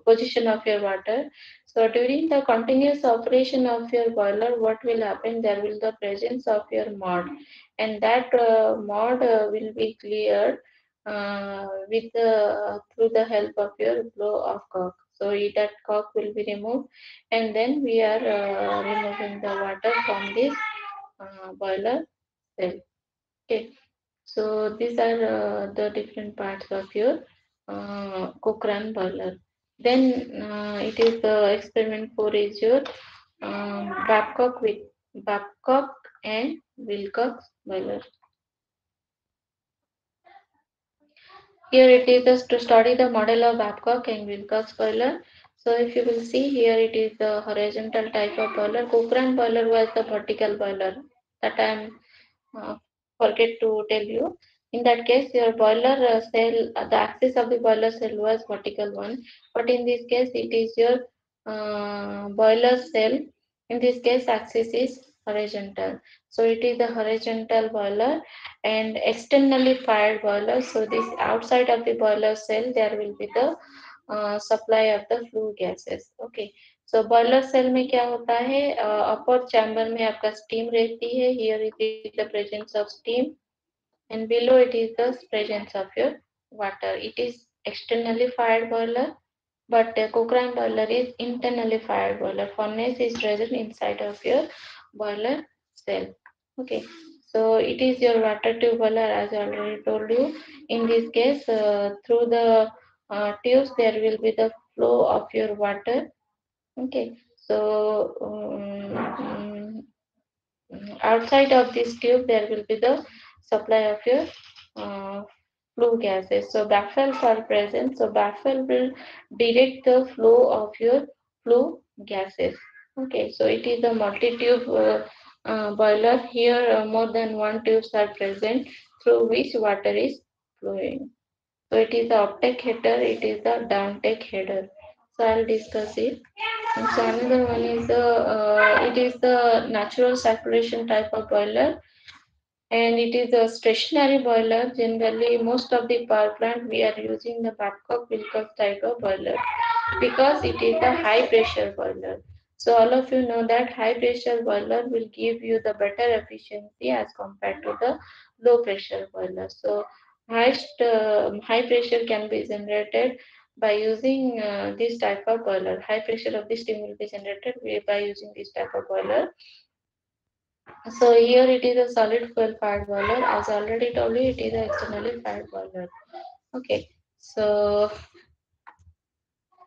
position of your water. So during the continuous operation of your boiler, what will happen? There will the presence of your mud, and that mud will be cleared with through the help of your blow of cock. So that cock will be removed, and then we are removing the water from this boiler cell. Okay, so these are the different parts of your Cochrane boiler. Then it is the experiment 4 is your Babcock and Wilcox boiler. Here it is just to study the model of Babcock and Wilcox boiler. So if you will see here, it is the horizontal type of boiler. Cochrane boiler was the vertical boiler. That I am forget to tell you. In that case, your boiler cell, the axis of the boiler cell was vertical one. But in this case, it is your boiler cell. In this case, axis is horizontal. So it is the horizontal boiler and externally fired boiler. So this outside of the boiler cell, there will be the supply of the flue gases. Okay. So boiler cell में क्या होता है, upper chamber में आपका steam रहती है. Here it is the presence of steam, and below it is the presence of your water. It is externally fired boiler, but Cochrane boiler is internally fired boiler. Furnace is present inside of your boiler cell. Okay, so it is your water tube boiler, as I already told you. In this case, through the tubes there will be the flow of your water. Okay, so outside of this tube there will be the supply of your flue gases. So baffles are present. So baffle will direct the flow of your flue gases. Okay, so it is a multi-tube boiler. Here more than one tubes are present through which water is flowing. So it is the uptake header, it is the downtake header. So I'll discuss it. And so another one is it is the natural circulation type of boiler, and it is a stationary boiler. Generally, most of the power plant we are using the Babcock-Wilcox type of boiler because it is a high pressure boiler. So all of you know that high pressure boiler will give you the better efficiency as compared to the low pressure boiler. So high pressure can be generated by using this type of boiler. High pressure of the steam will be generated by using this type of boiler. So here it is a solid fuel fired boiler. As I already told you, it is an externally fired boiler. Okay, so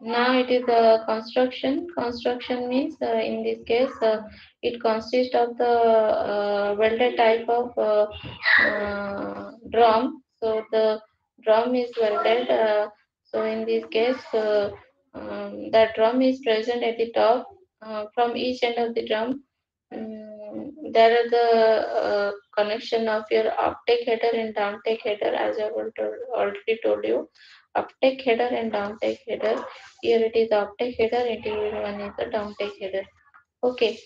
now it is a construction. Construction means in this case it consists of the welded type of drum. So the drum is welded. So in this case the drum is present at the top. From each end of the drum there is the connection of your uptake header and downtake header, as I already told you. Uptake header and downtake header. Here it is the uptake header, and here one is the downtake header. Okay,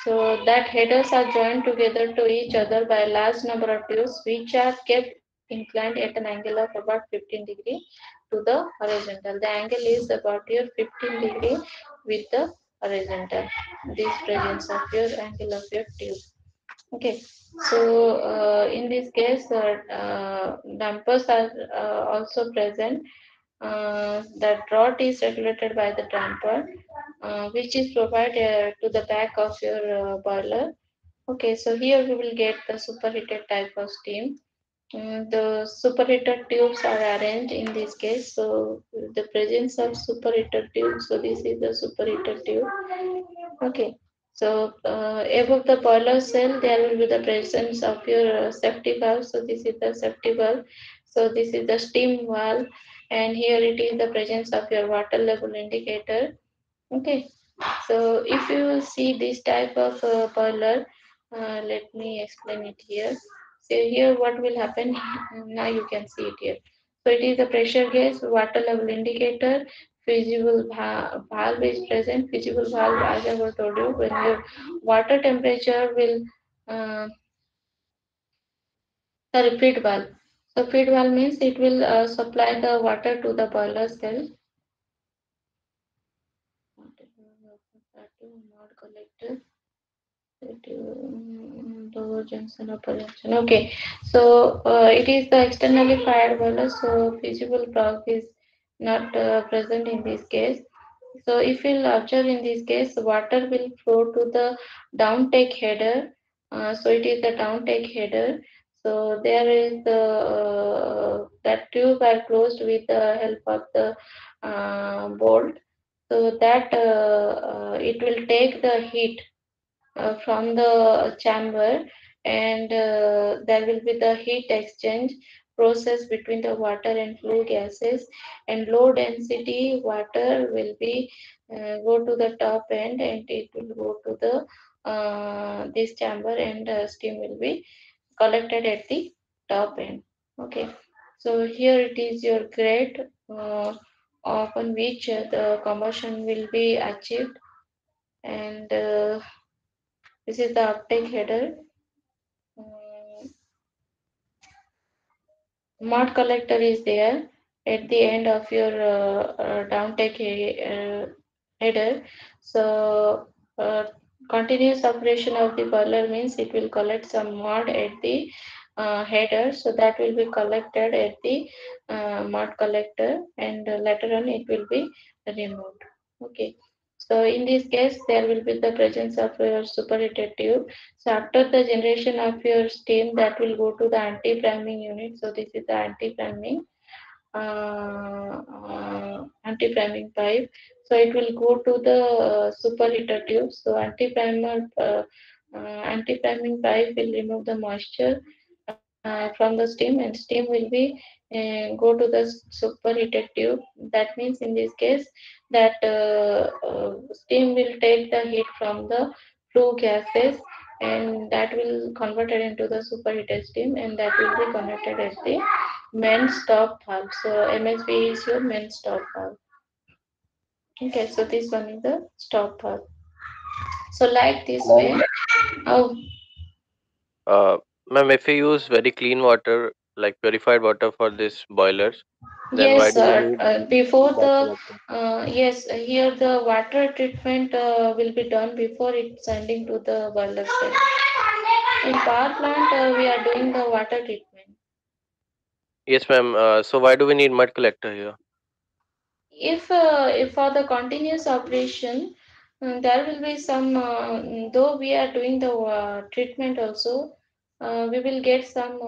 so that headers are joined together to each other by a large number of tubes, which are kept inclined at an angle of about 15 degree to the horizontal. The angle is about your 15 degree with the horizontal. This presence of your angle of your tube. Okay, so in this case, dampers are also present. The draught is regulated by the damper, which is provided to the back of your boiler. Okay, so here we will get the superheated type of steam. The superheated tubes are arranged in this case. So the presence of superheated tube. So this is the superheated tube. Okay. So above the boiler cell, there will be the presence of your safety valve. So this is the safety valve. So this is the steam valve, and here it is the presence of your water level indicator. Okay. So if you see this type of boiler, let me explain it here. So here what will happen, now you can see it here. So it is a pressure gauge, water level indicator, visible valve is present. Visible valve, as I have told you, when your water temperature will, sorry, feed valve. So feed valve means it will supply the water to the boiler cell. Not collector. Lower junction, upper junction. Okay, so it is the externally fired boiler, so visible probe is not present in this case. So if you'll observe in this case, water will flow to the downtake header. So it is the downtake header. So there is the that tube are closed with the help of the bolt. So that it will take the heat from the chamber, and there will be the heat exchange process between the water and flue gases, and low density water will be go to the top end, and it will go to the this chamber, and steam will be collected at the top end. Okay, so here it is your grade upon which the combustion will be achieved, and this is the uptake header. Mud collector is there at the end of your downtake header. So continuous operation of the boiler means it will collect some mud at the header, so that will be collected at the mud collector, and later on it will be removed. Okay. So in this case, there will be the presence of your superheated tube. So after the generation of your steam, that will go to the anti-priming unit. So this is the anti-priming anti-priming pipe. So it will go to the superheater tube. So anti-priming pipe will remove the moisture from the steam, and steam will be go to the superheated tube. That means in this case that steam will take the heat from the flue gases, and that will converted into the superheated steam, and that will be connected at the main stop valve. So MSB is your main stop valve. Okay, so this one is the stop valve. So like this way, oh Uh, Ma'am, if we use very clean water, like purified water for this boilers, then why yes, do we sir. need Before that the collector? yes, here the water treatment will be done before it's sending to the boiler cell. In power plant, we are doing the water treatment. Yes, ma'am. So why do we need mud collector here? If for the continuous operation, there will be some, though we are doing the treatment also, we will get some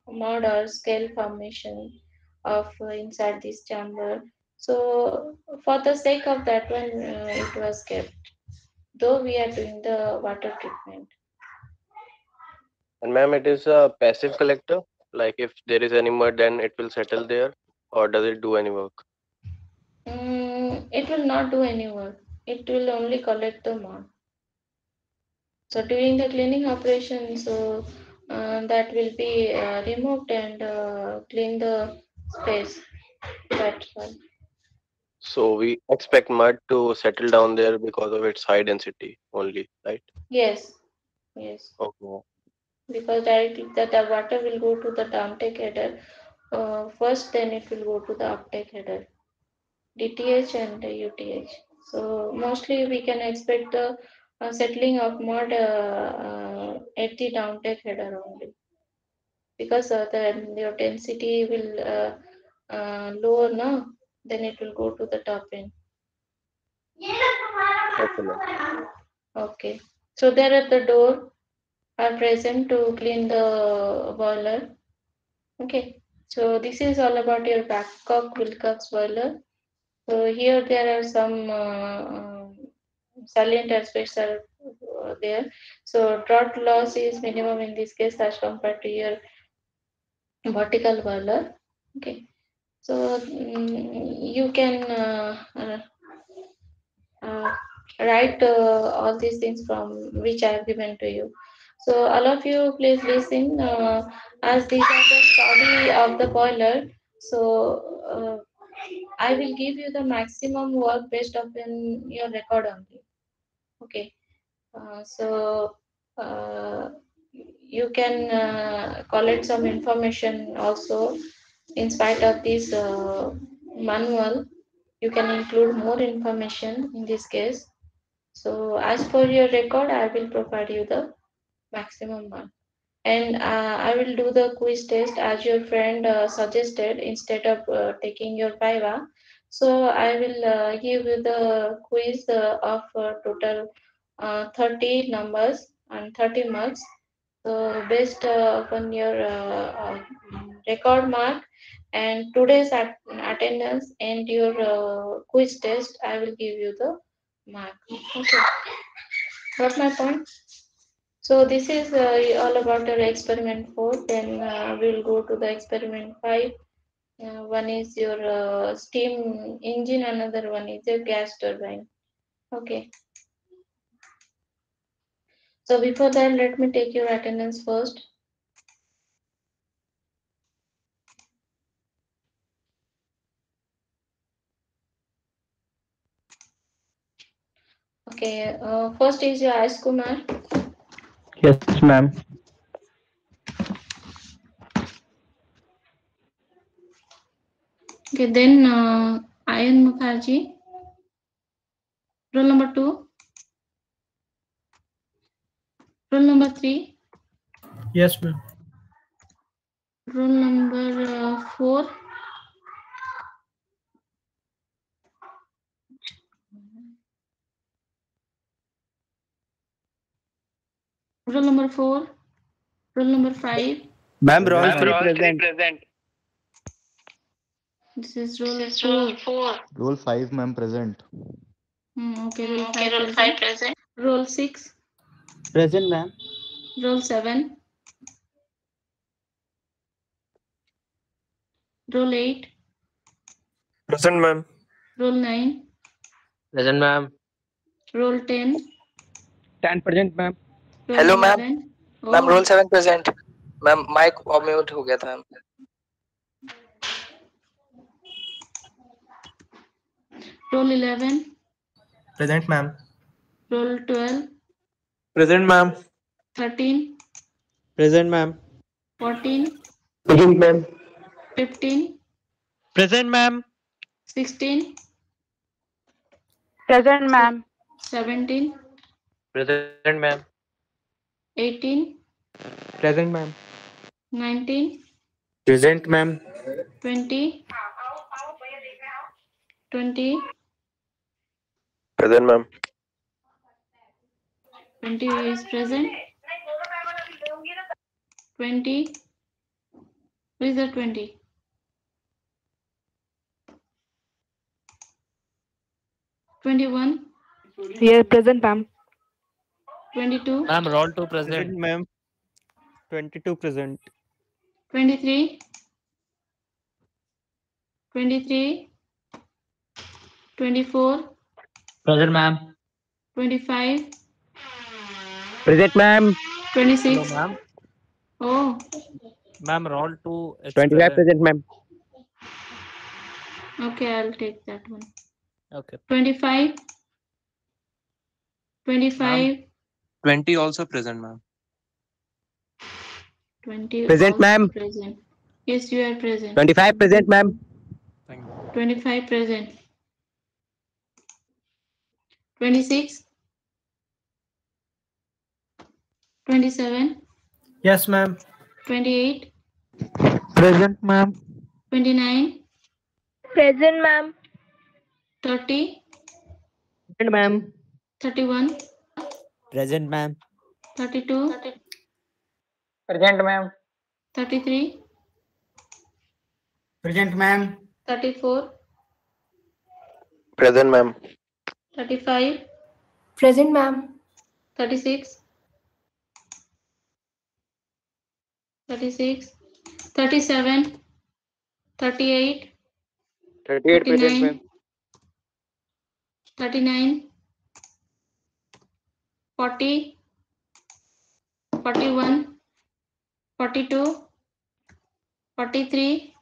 mud or scale formation of inside this chamber. So for the sake of that one, it was kept, though we are doing the water treatment. And ma'am, it is a passive collector. Like if there is any mud, then it will settle there, or does it do any work? It will not do any work. It will only collect the mud. So during the cleaning operation, so that will be removed and clean the space. That's all. So we expect mud to settle down there because of its high density only, right? Yes, yes. Okay. Because directly the water will go to the downtake header first, then it will go to the uptake header, DTH and UTH. So mostly we can expect the settling of mud at the downtake header only, because your density will lower now, then it will go to the top end. Okay, ma'am. Okay, so there at the door are present to clean the boiler. Okay, so this is all about your Babcock Wilcox boiler. So here there are some salient aspects are there. So draught loss is minimum in this case as compared to your vertical boiler. Okay, so you can uh, write all these things from which I have given to you. So all of you please listen, as these are the study of the boiler. So I will give you the maximum work based upon your record only. Okay. So you can collect some information also in spite of this manual. You can include more information in this case. So as per your record, I will provide you the maximum mark. And I will do the quiz test as your friend suggested instead of taking your Viva. So I will give you the quiz of total 30 numbers and 30 marks. So based upon your record mark and today's attendance and your quiz test, I will give you the mark. Okay, got my point? So this is all about our experiment 4. Then we'll go to the experiment 5. One is your steam engine, another one is your gas turbine. Okay. So before that, let me take your attendance first. Okay. First is your Ash Kumar. Yes, ma'am. Okay. Then Ayan Mukherjee. Roll number 2. Roll number 3. Yes, ma'am. Roll number 4. Roll number 4. Roll number 5. Ma'am, roll 3 present. This is roll 4. Roll 5, ma'am, present. Okay, roll 5 present. Roll 6. Present, ma'am. Roll 7. Roll 8. Present, ma'am. Roll 9. Present, ma'am. Roll 10. 10 present, ma'am. Roll Hello, ma'am. 11. Ma'am roll 7 present. Ma'am mic mute हो गया था. Roll 11. Present, ma'am. Roll 12. Present, ma'am. 13. Present, ma'am. 14. Present, ma'am. 15. Present, ma'am. 16. Present, ma'am. 17. Present, ma'am. 18. Present, ma'am. 19. Present, ma'am. 20. 20. Present, ma'am. 20 is present. 20. Who is the 20? 21. Yes, present, ma'am. 22. Ma'am, roll 2 present. Present, ma'am. 22 present. 23. 23. 24. Present, ma'am. 25. Present, ma'am. 26. Hello, ma'am. Oh, Ma'am, roll 2 is 25 present, ma'am. okay, I'll take that one. Okay. 25. 25. 20 also present, ma'am. 20. Present, also ma'am. Present. Yes, you are present. 25 present, ma'am. Thank you. 25 present. 26. 27. Yes, ma'am. 28. Present, ma'am. 29. Present, ma'am. 30. Present, ma'am. 31. Present, ma'am. 32. Present, ma'am. 33. Present, ma'am. 34. Present, ma'am. 35. Present, ma'am. 36. 36. 37. 38. 38 present, 39. ma'am. 39. 40. 41. 42. 43.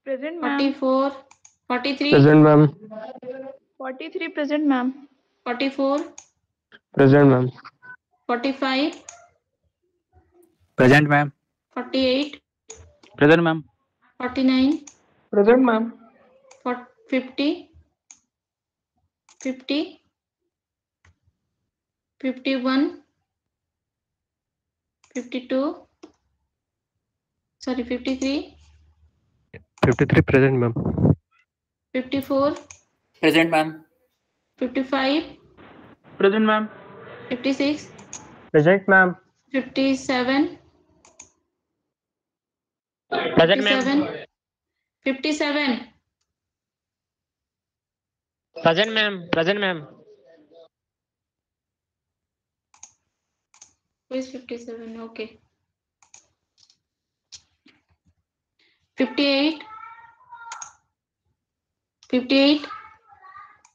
Present, ma'am. 44. 43. Present, ma'am. 43 present, ma'am. 44. Present, ma'am. 45. Present, ma'am. 48. Present, ma'am. 49. Present, ma'am. 50. 50. 51. 52. Sorry, 53. 53 present, ma'am. 54. Present, ma'am. 55. Present, ma'am. 56. Present, ma'am. 57. Present, ma'am. 57. 57. Present, ma'am. Present, ma'am. Who is 57? Okay. 58. 58.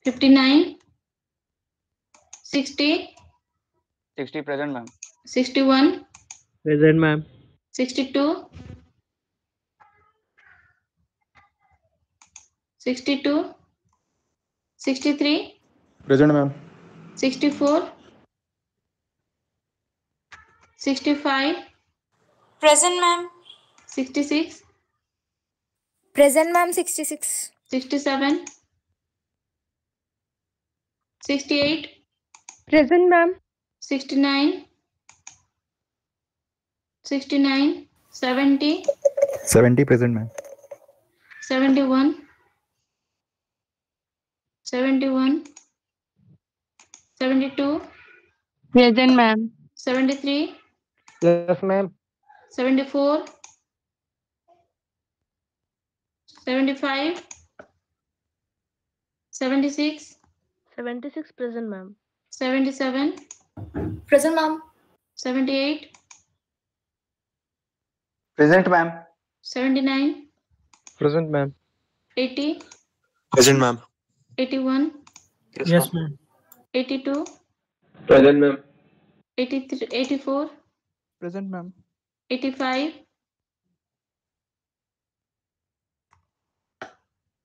59. 60. 60 present, ma'am. 61. Present, ma'am. 62. 62. 63. Present, ma'am. 64. 65. Present, ma'am. 66. Present, ma'am. 66. 67. 68. Present, ma'am. 69. 69. 70. 70 present, ma'am. 71. 71. 72. Present, ma'am. 73. Yes, ma'am. 74. 75. 76. 76 present, ma'am. 77. Present, ma'am. 78. Present, ma'am. 79. Present, ma'am. 80. Present, ma'am. 81. Yes, ma'am. 82. Present, ma'am. 83. 84. Present, ma'am. 85.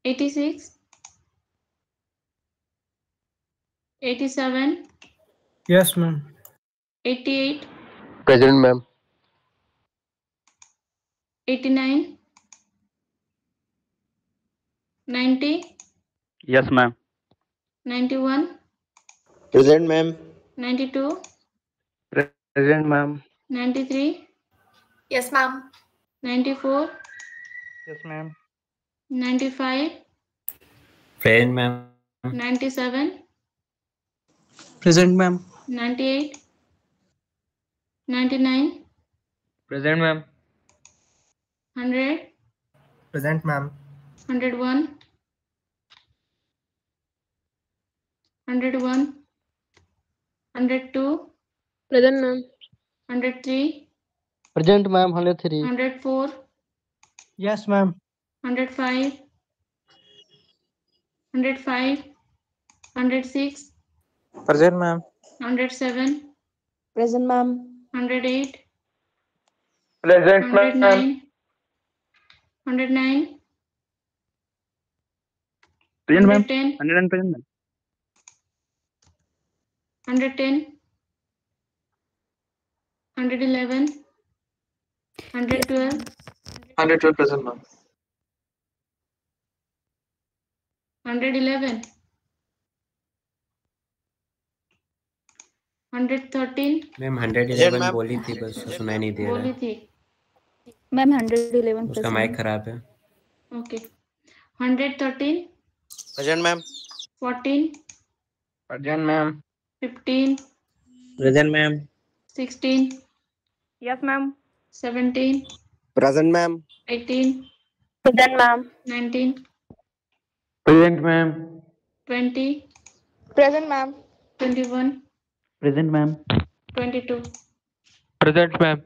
86. 87. Yes, ma'am. 88. Present, ma'am. 89. 90. Yes, ma'am. 91. Present, ma'am. 92. Present, ma'am. 93. Yes, ma'am. 94. Yes, ma'am. 95. Present, ma'am. 97. Present, ma'am. 98. 99. Present, ma'am. 100. Present, ma'am. 101. 101. 102. Present, ma'am. 103. Present, ma'am. 103. 104. Yes, ma'am. 105. 105. 106. Present, ma'am. 107. Present, ma'am. 108. Present, ma'am. 109. 109. Present, ma'am. 110. 100 present, ma'am. 110. 111. 112. 112 present, ma'am. 111. 113. Ma'am 111 बोली थी बस सुनाई नहीं दे रहा बोली है थी Ma'am, 111 उसका present. माइक खराब है okay 113. Present, ma'am. 14. Present, ma'am. 15. Present ma'am 16. Yes, ma'am. 17. Present, ma'am. 18. Present, ma'am. 19. Present, ma'am. 20. Present, ma'am. 21. Present, ma'am. 22. Present, ma'am.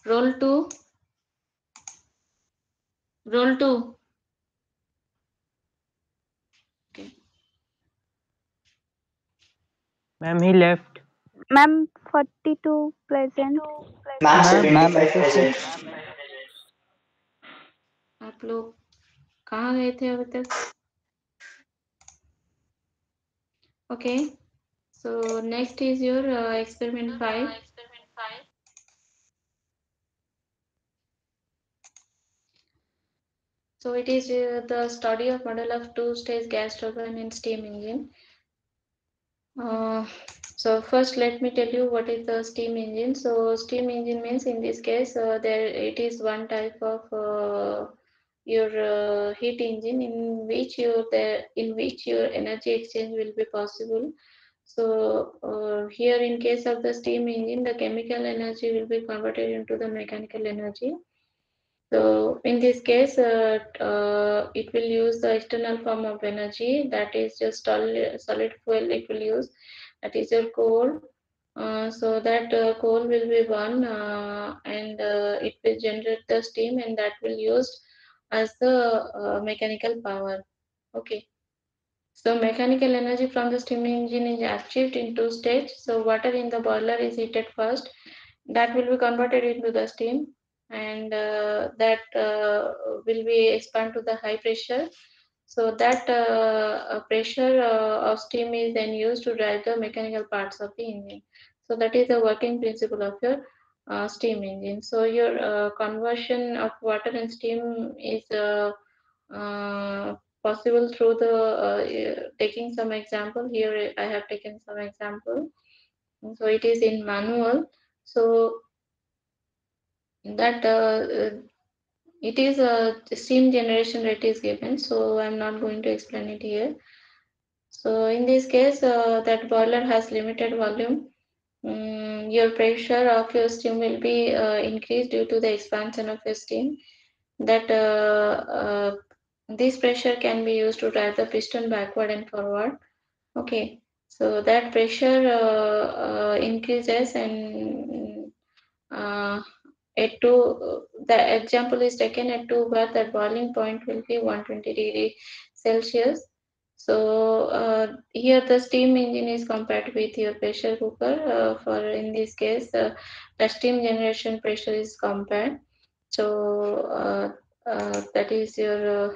Roll 2. Roll 2. Okay. Ma'am, he left. Ma'am, 42 present. Ma'am, Ma'am, 75 present. आप लोग कहाँ गए थे अभी तक okay so next is your experiment 5 so it is the study of model of two-stage gas turbine and steam engine so first let me tell you what is the steam engine so steam engine means in this case there it is one type of your heat engine in which your energy exchange will be possible so here in case of the steam engine the chemical energy will be converted into the mechanical energy so in this case it will use the external form of energy that is just solid fuel it will use that is your coal so that coal will be burned and it will generate the steam and that will use as the mechanical power okay so mechanical energy from the steam engine is achieved in two stages so water in the boiler is heated first that will be converted into the steam and that will be expand to the high pressure so that pressure of steam is then used to drive the mechanical parts of the engine so that is the working principle of your steam engine so your conversion of water and steam is possible through the taking some example. Here I have taken some example. So it is in manual. So that it is a steam generation rate is given. So I'm not going to explain it here. So in this case, that boiler has limited volume. Your pressure of your steam will be increased due to the expansion of your steam. That this pressure can be used to drive the piston backward and forward. Okay, so that pressure increases, and at 2, the example is taken at 2 bar. That boiling point will be 120°C. So here the steam engine is compared with your pressure cooker. For in this case, the steam generation pressure is compared. So that is your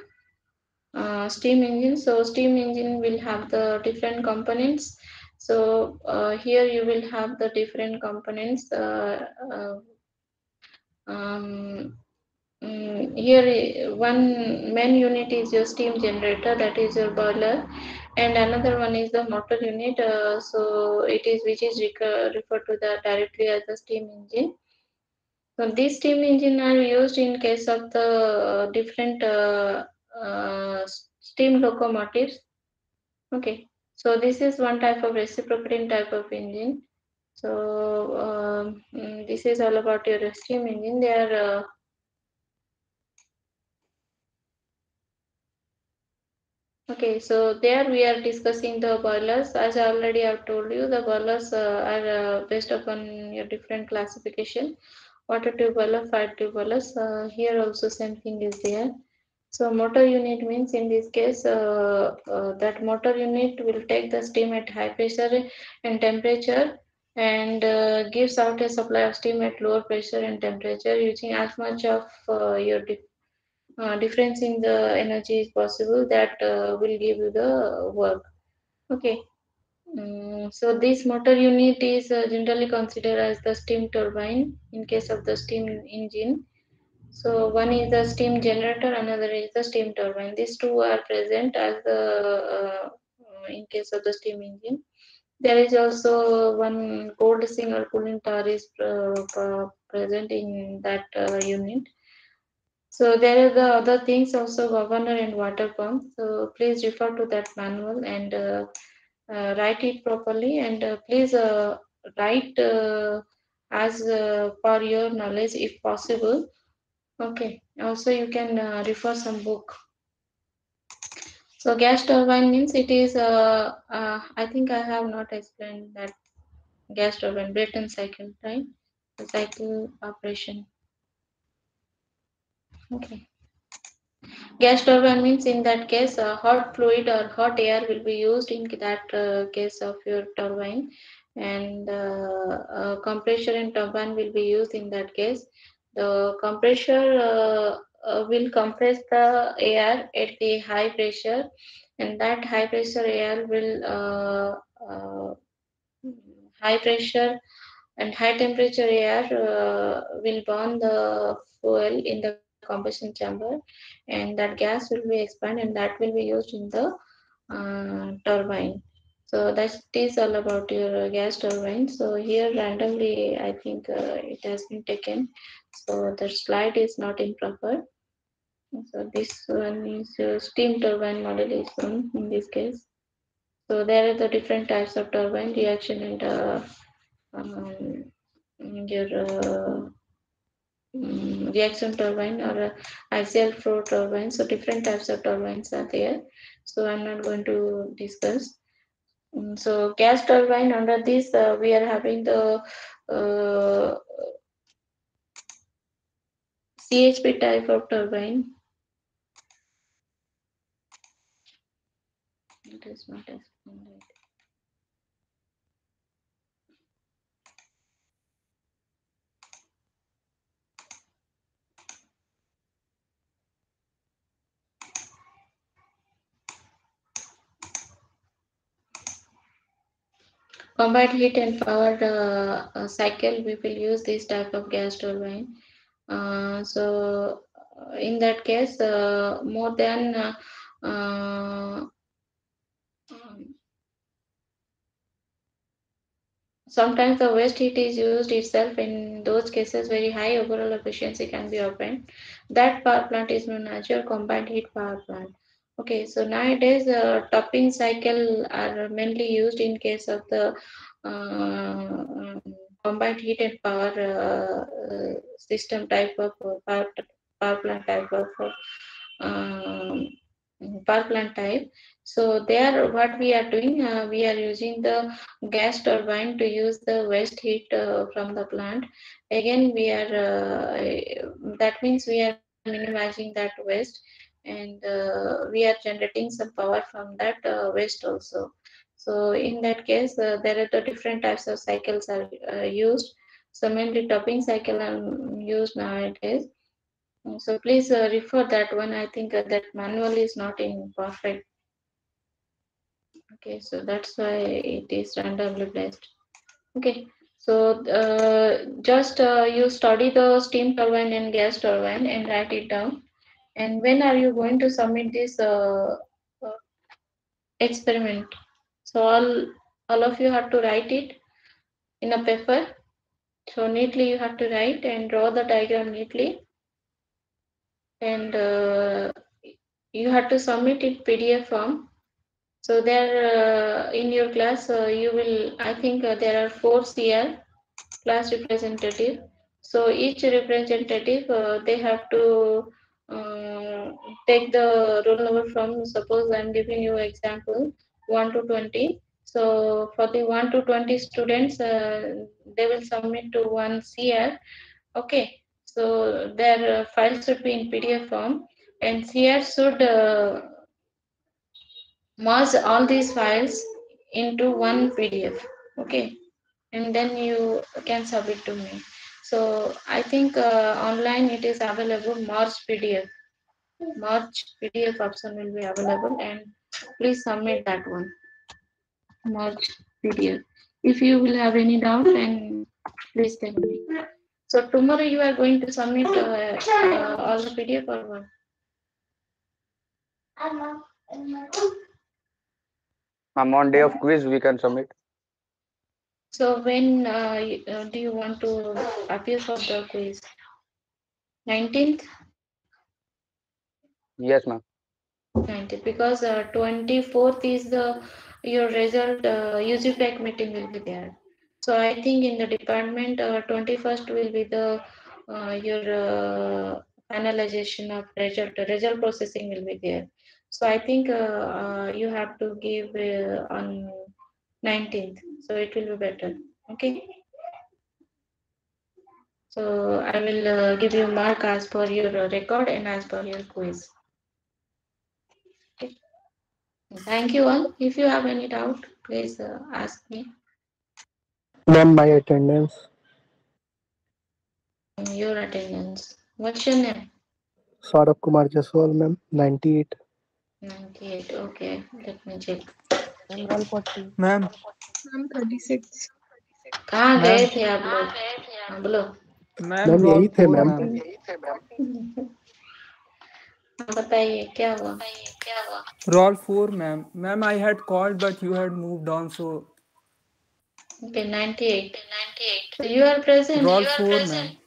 steam engine. So steam engine will have the different components. So here you will have the different components. Here one main unit is your steam generator, that is your boiler, and another one is the motor unit. So it is which is referred to the directly as the steam engine. So these steam engine are used in case of the different steam locomotives. Okay, so this is one type of reciprocating type of engine. So this is all about your steam engine. They are okay, so there we are discussing the boilers. As I already have told you, the boilers are based upon your different classification. Water tube boiler, fire tube boilers. Here also same thing is there. So motor unit means in this case that motor unit will take the steam at high pressure and temperature, and gives out a supply of steam at lower pressure and temperature using as much of your difference in the energy is possible, that will give you the work. Okay. So this motor unit is generally considered as the steam turbine in case of the steam engine. So one is the steam generator, another is the steam turbine. These two are present as the in case of the steam engine. There is also one cold single cooling tower is present in that unit. So there are the other things also, governor and water pump. So please refer to that manual and write it properly, and please write as per your knowledge if possible. Okay. Also you can refer some book. So gas turbine means it is I think I have not explained that gas turbine Brayton cycle, right? The cycle operation. Okay. Gas turbine means in that case hot fluid or hot air will be used in that case of your turbine, and compressor and turbine will be used in that case. The compressor will compress the air at the high pressure, and that high pressure air will high pressure and high temperature air will burn the fuel in the combustion chamber, and that gas will be expanded, and that will be used in the turbine. So that is all about your gas turbine. So here randomly I think it has been taken, so the slide is not improper. So this one is steam turbine model is one in this case. So there are the different types of turbine, reaction and your reaction turbine or axial flow turbine. So different types of turbines are there. So I'm not going to discuss. So gas turbine, under this we are having the CHP type of turbine. It is not explained. Combined heat and power cycle, we will use this type of gas turbine. So in that case, more than uh, sometimes the waste heat is used itself. In those cases, very high overall efficiency can be obtained. That power plant is known as your combined heat power plant. Okay, so nowadays topping cycle are mainly used in case of the combined heat and power system type of power plant type of um, power plant type. So there, what we are doing, we are using the gas turbine to use the waste heat from the plant. Again, we are that means we are minimizing that waste, and we are generating some power from that waste also. So in that case, there are the different types of cycles are used. So mainly topping cycle are used nowadays. So please refer that one. I think that manual is not in perfect. Okay, so that's why it is randomly placed. Okay, so just you study the steam turbine and gas turbine and write it down. And when are you going to submit this experiment? So all of you have to write it in a paper. So neatly you have to write and draw the diagram neatly, and you have to submit it PDF form. So there in your class you will, I think there are 4 CR class representative. So each representative they have to take the roll number from, suppose I'm giving you example 1 to 20. So for the 1 to 20 students, they will submit to 1 CR. Okay, so their file should be in PDF form, and CR should merge all these files into one PDF. Okay, and then you can submit to me. So I think online it is available, merge PDF. Merge PDF option will be available, and please submit that one. Merge PDF. If you will have any doubt, then please tell me. So tomorrow you are going to submit all the PDF or what? On day of quiz, we can submit. So when do you want to appear for the quiz? 19th? Yes, ma'am. 19th, because 24th is the your result UGPAC meeting will be there. So I think in the department 21st will be the your finalization of result. Result processing will be there. So I think you have to give on 19th. So it will be better. Okay. So I will give you mark as per your record and as per your quiz. Okay. Thank you all. If you have any doubt, please ask me. Ma'am, my attendance. Your attendance. What's your name? Saurabh Kumar Jaswal, ma'am, 98. 98. Okay, let me check. Ma'am, roll 40. Ma'am 36 कहाँ ma'am गए थे आप लोग? हाँ, बोलो। Ma'am ma'am role यही थे 4 ma'am. Ma'am बताइए क्या हुआ? Roll 4 ma'am ma'am I had called but you had moved on, so Okay, 98. So you are present. roll 4 ma'am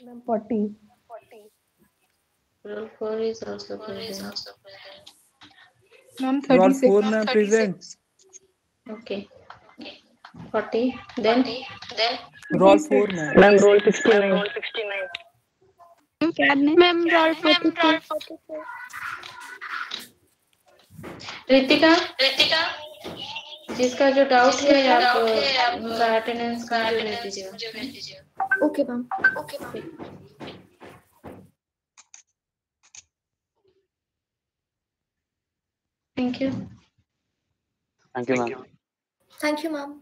Ma'am, 40. Roll 4 is also present. Ma'am roll 4 ma'am present. Okay. 40. Then roll 4 ma'am ma'am role 69। Ma'am, roll 44. Ritika जिसका जो doubt है आप उनका attendance मुझे भेज दीजिएगा। Okay ma'am thank you. Thank you, ma'am. Thank you ma'am